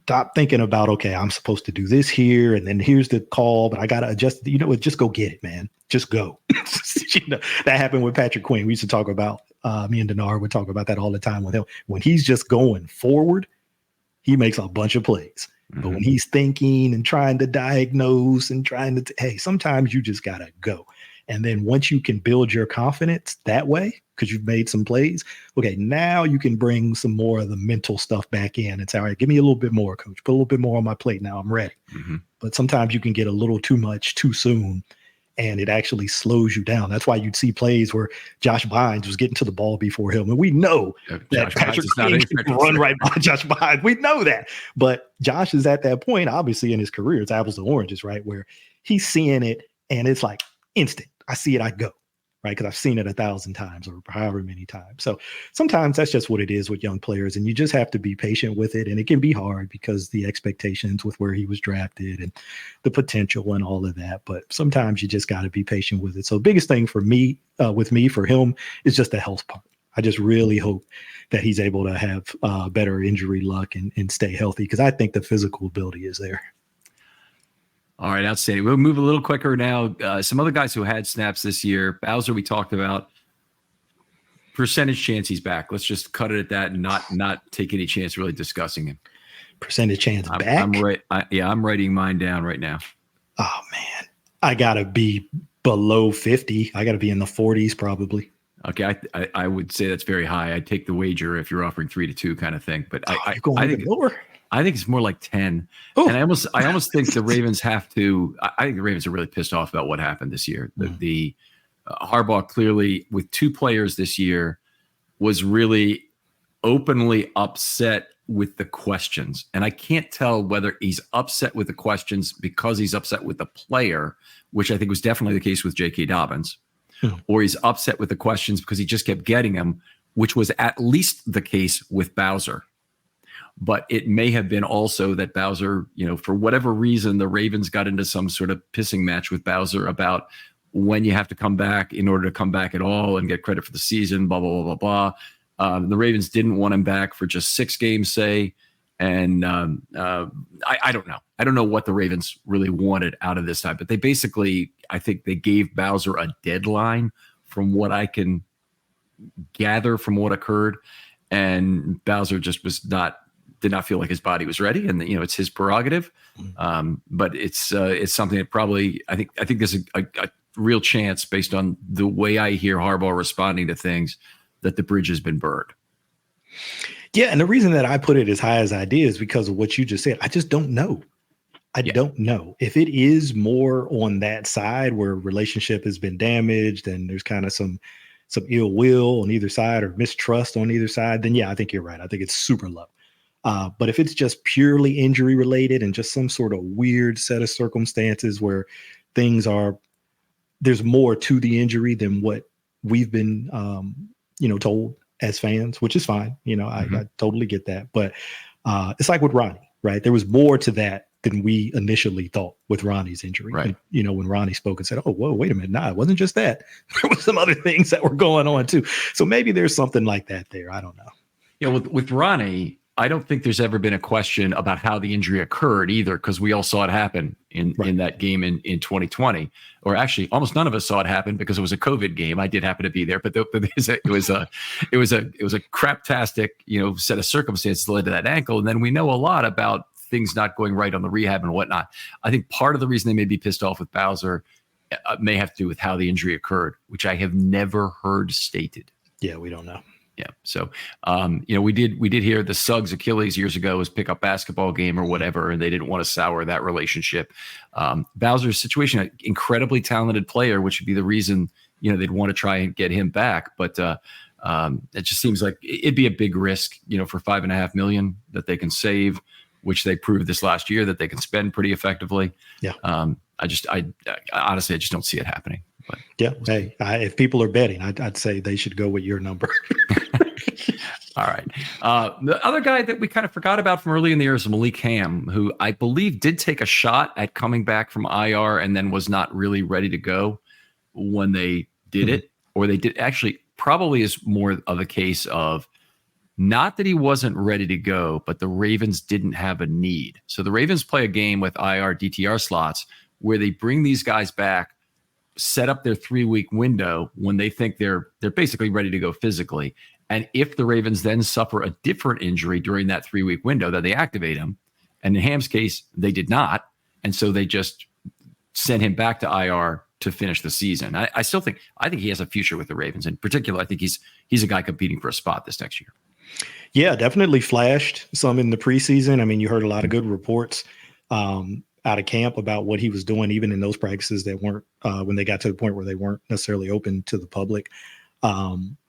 stop thinking about, okay, I'm supposed to do this here. And then here's the call, but I got to adjust. Just go get it, man. Just go. That happened with Patrick Queen. We used to talk about, me and Denard would talk about that all the time with him. When he's just going forward, he makes a bunch of plays. But when he's thinking and trying to diagnose and trying to, hey, sometimes you just got to go. And then once you can build your confidence that way, because you've made some plays, okay, now you can bring some more of the mental stuff back in. It's all right, give me a little bit more, coach. Put a little bit more on my plate. Now I'm ready. But sometimes you can get a little too much too soon, and it actually slows you down. That's why you'd see plays where Josh Bynes was getting to the ball before him. And we know that Patrick Queen can run right by Josh Bynes. We know that. But Josh is at that point, obviously, in his career, it's apples to oranges, right? Where he's seeing it, and it's like instant. I see it, I go, right? Because I've seen it 1,000 times or however many times. So sometimes that's just what it is with young players, and you just have to be patient with it. And it can be hard because the expectations with where he was drafted and the potential and all of that. But sometimes you just got to be patient with it. So the biggest thing for me, for him, is just the health part. I just really hope that he's able to have better injury luck and stay healthy because I think the physical ability is there. All right, outstanding. We'll move a little quicker now. Some other guys who had snaps this year. Bowser, we talked about. Percentage chance he's back. Let's just cut it at that and not take any chance really discussing him. Percentage chance back? I'm writing mine down right now. Oh, man. I got to be below 50. I got to be in the 40s probably. Okay, I would say that's very high. I'd take the wager if you're offering 3-2 kind of thing. But I think lower. I think it's more like 10. Ooh. And I almost think the Ravens have to. I think the Ravens are really pissed off about what happened this year. The Harbaugh clearly, with two players this year, was really openly upset with the questions. And I can't tell whether he's upset with the questions because he's upset with the player, which I think was definitely the case with J.K. Dobbins, or he's upset with the questions because he just kept getting them, which was at least the case with Bowser. But it may have been also that Bowser, for whatever reason, the Ravens got into some sort of pissing match with Bowser about when you have to come back in order to come back at all and get credit for the season, blah, blah, blah, blah, blah. The Ravens didn't want him back for just 6 games, say. And I don't know. I don't know what the Ravens really wanted out of this time. But they basically, I think they gave Bowser a deadline from what I can gather from what occurred. And Bowser just did not feel like his body was ready, and it's his prerogative. But it's something that probably I think there's a real chance, based on the way I hear Harbaugh responding to things, that the bridge has been burned. Yeah, and the reason that I put it as high as I did is because of what you just said. I just don't know. I don't know if it is more on that side where relationship has been damaged and there's kind of some ill will on either side or mistrust on either side. Then yeah, I think you're right. I think it's super low. But if it's just purely injury related and just some sort of weird set of circumstances where there's more to the injury than what we've been, told as fans, which is fine. I totally get that. But it's like with Ronnie, right? There was more to that than we initially thought with Ronnie's injury. Right. And, when Ronnie spoke and said, oh, whoa, wait a minute. Nah, it wasn't just that. There was some other things that were going on too. So maybe there's something like that there. I don't know. With Ronnie, I don't think there's ever been a question about how the injury occurred either, because we all saw it happen in that game in 2020, or actually almost none of us saw it happen because it was a COVID game. I did happen to be there, but it was a craptastic, set of circumstances that led to that ankle. And then we know a lot about things not going right on the rehab and whatnot. I think part of the reason they may be pissed off with Bowser may have to do with how the injury occurred, which I have never heard stated. Yeah, we don't know. Yeah. So, we did hear the Suggs Achilles years ago was pick up basketball game or whatever, and they didn't want to sour that relationship. Bowser's situation, an incredibly talented player, which would be the reason, they'd want to try and get him back. But it just seems like it'd be a big risk, for $5.5 million that they can save, which they proved this last year that they can spend pretty effectively. Yeah. I honestly just don't see it happening. But yeah. Hey, if people are betting, I'd say they should go with your number. All right. The other guy that we kind of forgot about from early in the year is Malik Ham, who I believe did take a shot at coming back from IR and then was not really ready to go when they did it, or they did actually probably is more of a case of not that he wasn't ready to go, but the Ravens didn't have a need. So the Ravens play a game with IR DTR slots where they bring these guys back, set up their 3-week window when they think they're basically ready to go physically. And if the Ravens then suffer a different injury during that 3-week window, then they activate him. And in Ham's case, they did not. And so they just sent him back to IR to finish the season. I think he has a future with the Ravens. In particular, I think he's a guy competing for a spot this next year. Yeah, definitely flashed some in the preseason. I mean, you heard a lot of good reports out of camp about what he was doing, even in those practices that weren't when they got to the point where they weren't necessarily open to the public.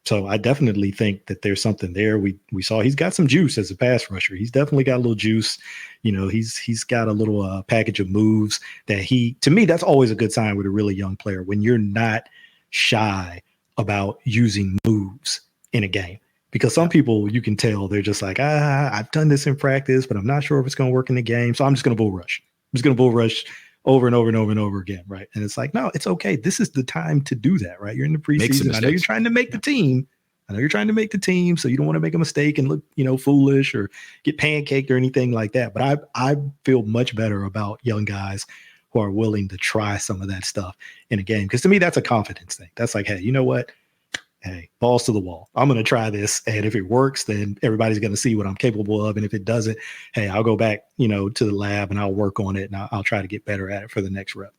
So I definitely think that there's something there. We saw he's got some juice as a pass rusher. He's definitely got a little juice. He's got a little package of moves that to me, that's always a good sign with a really young player, when you're not shy about using moves in a game. Because some people, you can tell they're just like, I've done this in practice, but I'm not sure if it's going to work in the game. So I'm just going to bull rush. I'm just going to bull rush over and over and over and over again. Right. And it's like, no, it's okay. This is the time to do that. Right. You're in the preseason. I know you're trying to make the team. So you don't want to make a mistake and look, foolish or get pancaked or anything like that. But I feel much better about young guys who are willing to try some of that stuff in a game. Because to me, that's a confidence thing. That's like, hey, you know what? Hey, balls to the wall. I'm going to try this. And if it works, then everybody's going to see what I'm capable of. And if it doesn't, hey, I'll go back, to the lab and I'll work on it. And I'll try to get better at it for the next rep.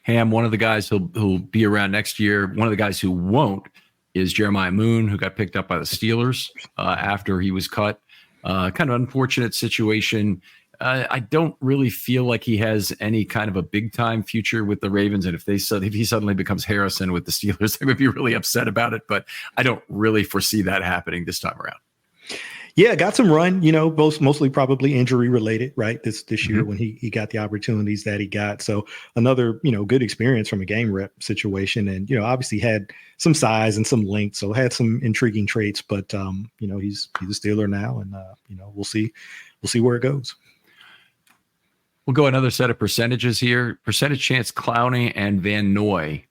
Ham, one of the guys who'll be around next year, one of the guys who won't is Jeremiah Moon, who got picked up by the Steelers after he was cut. Kind of unfortunate situation. I don't really feel like he has any kind of a big time future with the Ravens. And if he suddenly becomes Harrison with the Steelers, they would be really upset about it. But I don't really foresee that happening this time around. Yeah, got some run, both mostly probably injury related, right? This year Mm-hmm. when he got the opportunities that he got. So another, good experience from a game rep situation. And, obviously had some size and some length. So had some intriguing traits, but he's a Steeler now, and we'll see where it goes. We'll go another set of percentages here. Percentage chance Clowney and Van Noy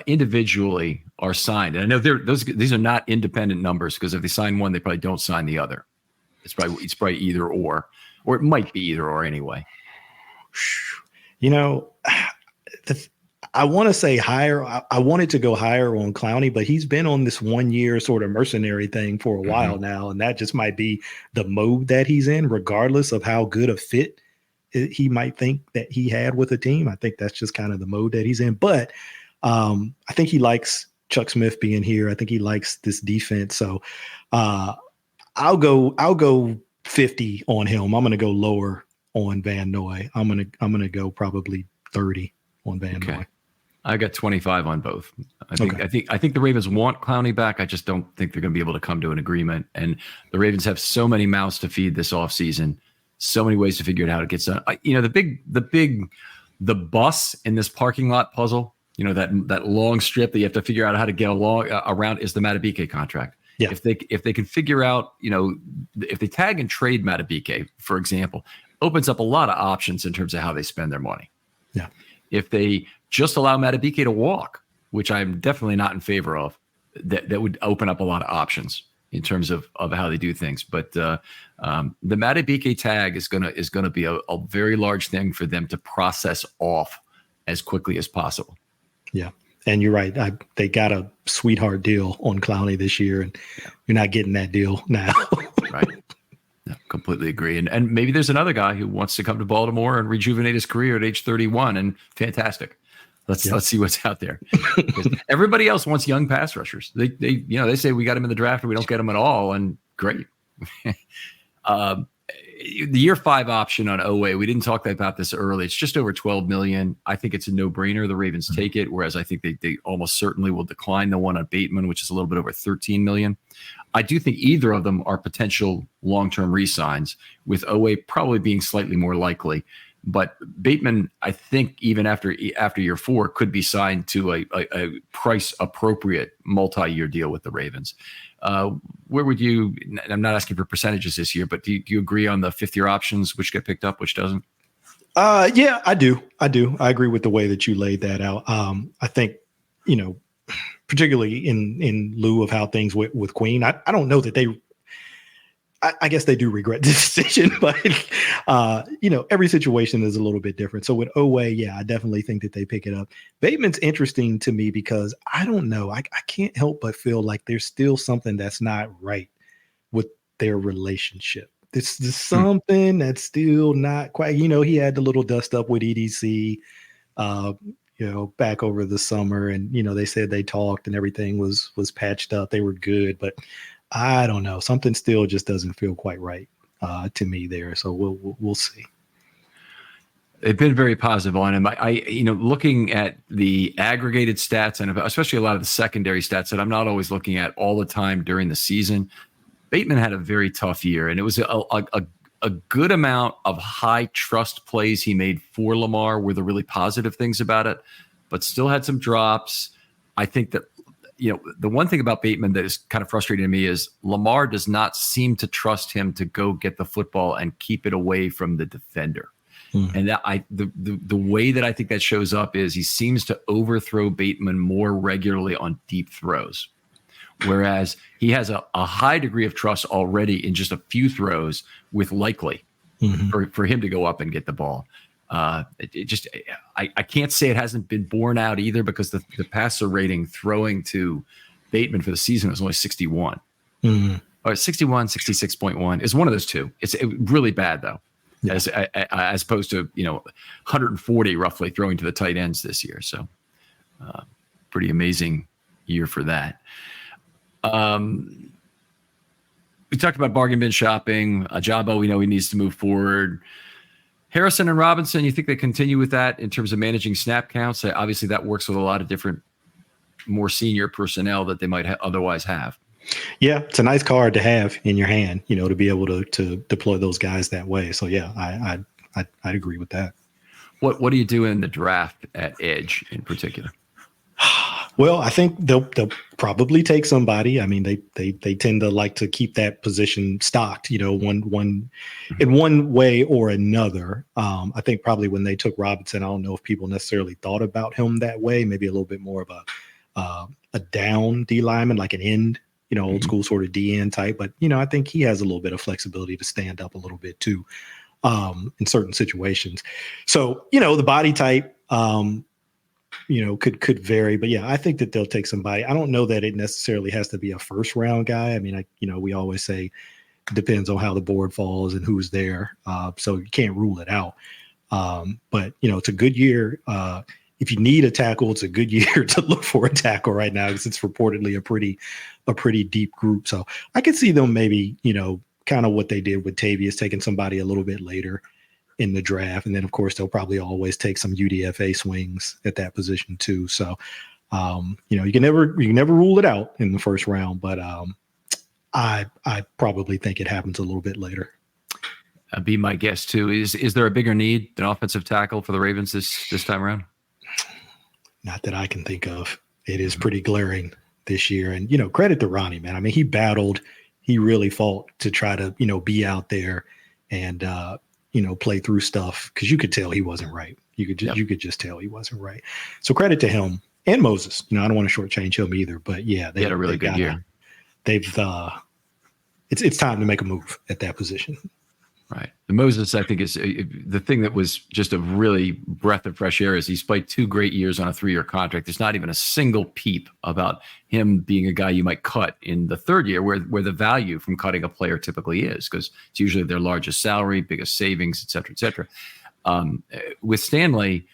individually are signed. And I know these are not independent numbers, because if they sign one, they probably don't sign the other. It's probably either or it might be either or anyway. I want to say higher. I wanted to go higher on Clowney, but he's been on this 1 year sort of mercenary thing for a while now. And that just might be the mode that he's in, regardless of how good a fit he might think that he had with a team. I think that's just kind of the mode that he's in. But I think he likes Chuck Smith being here. I think he likes this defense. So I'll go 50 on him. I'm going to go lower on Van Noy. I'm going to go probably 30 on Van Noy. I got 25 on both. I think the Ravens want Clowney back. I just don't think they're going to be able to come to an agreement. And the Ravens have so many mouths to feed this offseason, so many ways to figure out how to get done. The bus in this parking lot puzzle, that long strip that you have to figure out how to get along around, is the Madubuike contract. Yeah. If they can figure out, if they tag and trade Madubuike, for example, opens up a lot of options in terms of how they spend their money. Yeah. If they just allow Madubuike to walk, which I'm definitely not in favor of, that would open up a lot of options in terms of how they do things. But the Madubuike tag is gonna be a very large thing for them to process off as quickly as possible. Yeah. And you're right. They got a sweetheart deal on Clowney this year, and you're not getting that deal now. Right. No, completely agree. And maybe there's another guy who wants to come to Baltimore and rejuvenate his career at age 31, and fantastic. Let's see what's out there. Everybody else wants young pass rushers. They say we got him in the draft and we don't get him at all, and great. The year 5 option on Oweh, we didn't talk about this early. It's just over $12 million. I think it's a no-brainer. The Ravens take it, whereas I think they almost certainly will decline the one on Bateman, which is a little bit over $13 million. I do think either of them are potential long-term re-signs, with Oweh probably being slightly more likely. But Bateman, I think even after year 4, could be signed to a price-appropriate multi-year deal with the Ravens. Where would you? I'm not asking for percentages this year, but do you agree on the 5th-year options, which get picked up, which doesn't? Yeah, I do. I agree with the way that you laid that out. I think, particularly in lieu of how things went with Queen, I don't know that they. I guess they do regret this decision, but every situation is a little bit different. So with Oweh, yeah, I definitely think that they pick it up. Bateman's interesting to me because I don't know. I can't help but feel like there's still something that's not right with their relationship. There's something that's still not quite. He had the little dust up with EDC, back over the summer, and they said they talked and everything was patched up. They were good, but I don't know. Something still just doesn't feel quite right to me there. So we'll see. They've been very positive on him. Looking at the aggregated stats, and especially a lot of the secondary stats that I'm not always looking at all the time during the season, Bateman had a very tough year, and it was a good amount of high trust plays he made for Lamar were the really positive things about it, but still had some drops. I think that the one thing about Bateman that is kind of frustrating to me is Lamar does not seem to trust him to go get the football and keep it away from the defender. And that the way that I think that shows up is he seems to overthrow Bateman more regularly on deep throws, whereas he has a high degree of trust already in just a few throws with Likely for him to go up and get the ball. I can't say it hasn't been borne out either, because the passer rating throwing to Bateman for the season was only 61. Or 61, 66.1 is one of those two. It's really bad though, as opposed to 140 roughly throwing to the tight ends this year. So pretty amazing year for that. We talked about bargain bin shopping. Ajabo, we know he needs to move forward. Harrison and Robinson, you think they continue with that in terms of managing snap counts? Obviously, that works with a lot of different, more senior personnel that they might otherwise have. Yeah, it's a nice card to have in your hand, to be able to deploy those guys that way. So yeah, I'd agree with that. What do you do in the draft at edge in particular? Well, I think they'll probably take somebody. I mean, they tend to like to keep that position stocked, one in one way or another. I think probably when they took Robinson, I don't know if people necessarily thought about him that way. Maybe a little bit more of a down D lineman, like an end, old school sort of DN type. But I think he has a little bit of flexibility to stand up a little bit too, in certain situations. So the body type. Could vary, but yeah, I think that they'll take somebody. I don't know that it necessarily has to be a first round guy. I mean, we always say it depends on how the board falls and who's there. So you can't rule it out. But it's a good year. If you need a tackle, it's a good year to look for a tackle right now because it's reportedly a pretty deep group. So I could see them maybe, kind of what they did with Tavius, taking somebody a little bit later in the draft. And then of course they'll probably always take some UDFA swings at that position too. So, you can never rule it out in the first round, but I probably think it happens a little bit later. Be my guess too. Is there a bigger need than offensive tackle for the Ravens this time around? Not that I can think of. It is pretty glaring this year. And, credit to Ronnie, man. I mean, he really fought to try to, be out there and, play through stuff because you could tell he wasn't right. You could just tell he wasn't right. So credit to him and Moses. I don't want to shortchange him either, but yeah, they had a really good year. It's time to make a move at that position. Right. The Moses, I think, is the thing that was just a really breath of fresh air is he's played 2 great years on a 3-year contract. There's not even a single peep about him being a guy you might cut in the 3rd year where the value from cutting a player typically is because it's usually their largest salary, biggest savings, et cetera, et cetera. With Stanley,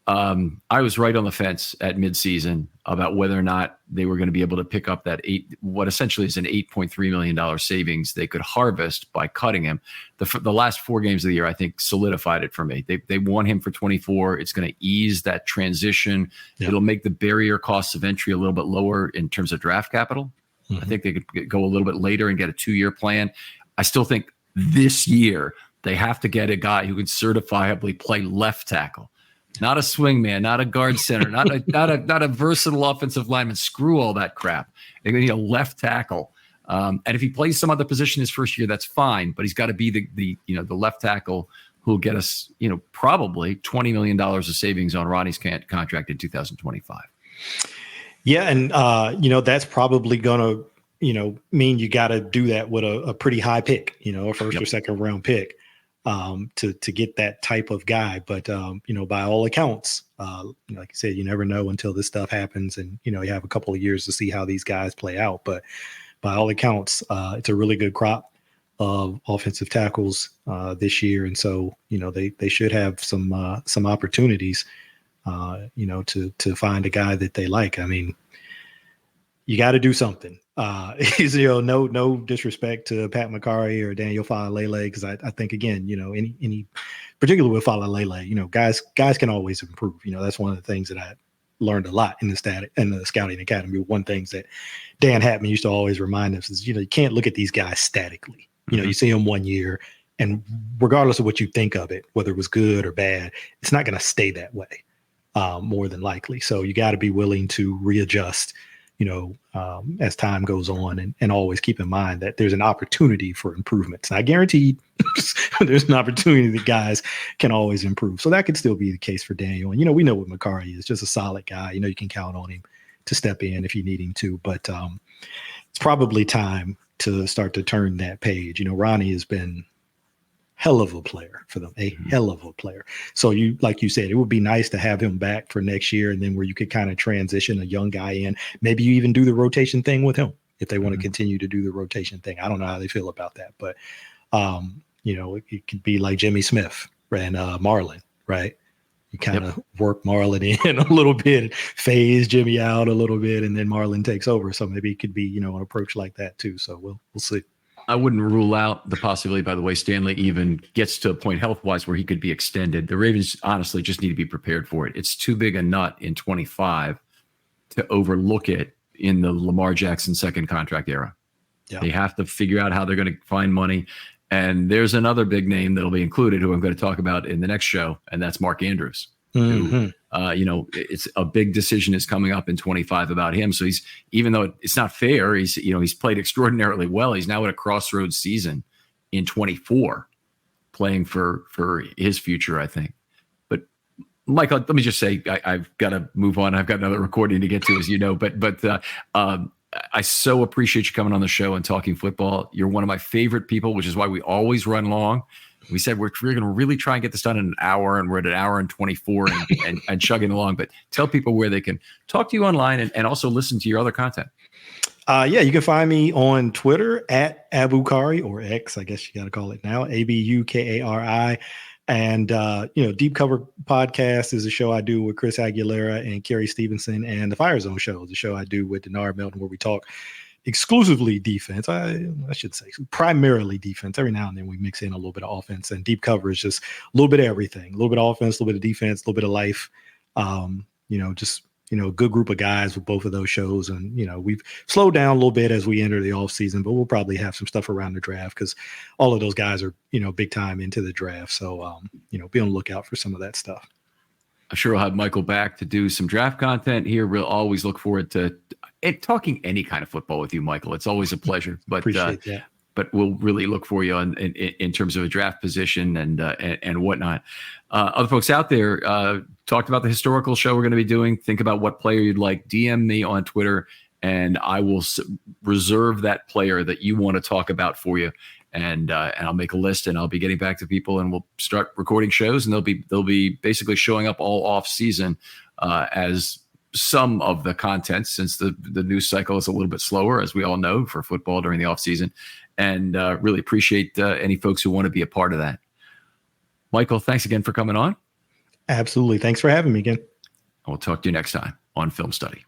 I was right on the fence at midseason about whether or not they were going to be able to pick up that what essentially is an $8.3 million savings they could harvest by cutting him. The last 4 games of the year, I think, solidified it for me. They want him for 24. It's going to ease that transition. Yeah. It'll make the barrier costs of entry a little bit lower in terms of draft capital. Mm-hmm. I think they could go a little bit later and get a 2-year plan. I still think this year they have to get a guy who can certifiably play left tackle. Not a swingman, not a guard center, not a versatile offensive lineman. Screw all that crap. They're going to need a left tackle. And if he plays some other position his first year, that's fine. But he's got to be the left tackle who will get us, probably $20 million of savings on Ronnie's contract in 2025. Yeah, and that's probably going to mean you got to do that with a pretty high pick, a first or second round pick. To get that type of guy. But, by all accounts, like you said, you never know until this stuff happens and, you have a couple of years to see how these guys play out. But by all accounts, it's a really good crop of offensive tackles this year. And so, they should have some opportunities, to find a guy that they like. I mean, you got to do something. No disrespect to Pat McCarry or Daniel Falalele, because I think again, any particularly with Falalele, guys can always improve. That's one of the things that I learned a lot in the scouting academy. One things that Dan Hatman used to always remind us is, you can't look at these guys statically. You see them 1 year, and regardless of what you think of it, whether it was good or bad, it's not going to stay that way, more than likely. So you got to be willing to readjust as time goes on and always keep in mind that there's an opportunity for improvement. It's not guaranteed. There's an opportunity that guys can always improve. So that could still be the case for Daniel. And, we know what McCarry is, just a solid guy. You can count on him to step in if you need him to, but it's probably time to start to turn that page. Ronnie has been hell of a player for them, hell of a player. So like you said, it would be nice to have him back for next year, and then where you could kind of transition a young guy in. Maybe you even do the rotation thing with him if they want to continue to do the rotation thing. I don't know how they feel about that, but it could be like Jimmy Smith and Marlon, right? You kind of work Marlon in a little bit, phase Jimmy out a little bit, and then Marlon takes over. So maybe it could be, an approach like that too. So we'll see. I wouldn't rule out the possibility, by the way, Stanley even gets to a point health-wise where he could be extended. The Ravens honestly just need to be prepared for it. It's too big a nut in 25 to overlook it in the Lamar Jackson second contract era. Yeah. They have to figure out how they're going to find money. And there's another big name that'll be included who I'm going to talk about in the next show, and that's Mark Andrews. Who, it's a big decision is coming up in 25 about him. So he's, even though it's not fair, he's played extraordinarily well. He's now at a crossroads season in 24, playing for his future, I think. But Michael, let me just say, I've got to move on. I've got another recording to get to, as you know, but I so appreciate you coming on the show and talking football. You're one of my favorite people, which is why we always run long. We said we're going to really try and get this done in an hour, and we're at an hour and 24 and chugging along. But tell people where they can talk to you online and also listen to your other content. You can find me on Twitter at Abukari, or X, I guess you got to call it now, Abukari. And, Deep Cover Podcast is a show I do with Chris Aguilera and Kerry Stevenson. And the Fire Zone Show is a show I do with Denard Melton, where we talk exclusively defense. I should say primarily defense. Every now and then we mix in a little bit of offense, and Deep Cover is just a little bit of everything, a little bit of offense, a little bit of defense, a little bit of life. A good group of guys with both of those shows. And, we've slowed down a little bit as we enter the off season, but we'll probably have some stuff around the draft because all of those guys are, big time into the draft. So, be on the lookout for some of that stuff. I'm sure I'll have Michael back to do some draft content here. We'll always look forward to talking any kind of football with you, Michael. It's always a pleasure. But appreciate that. But we'll really look for you in terms of a draft position and whatnot. Other folks out there talked about the historical show we're going to be doing. Think about what player you'd like. DM me on Twitter, and I will reserve that player that you want to talk about for you. And I'll make a list, and I'll be getting back to people, and we'll start recording shows, and they'll be basically showing up all off season as some of the content, since the news cycle is a little bit slower, as we all know, for football during the off season. And really appreciate any folks who want to be a part of that. Michael, thanks again for coming on. Absolutely. Thanks for having me again. We'll talk to you next time on Film Study.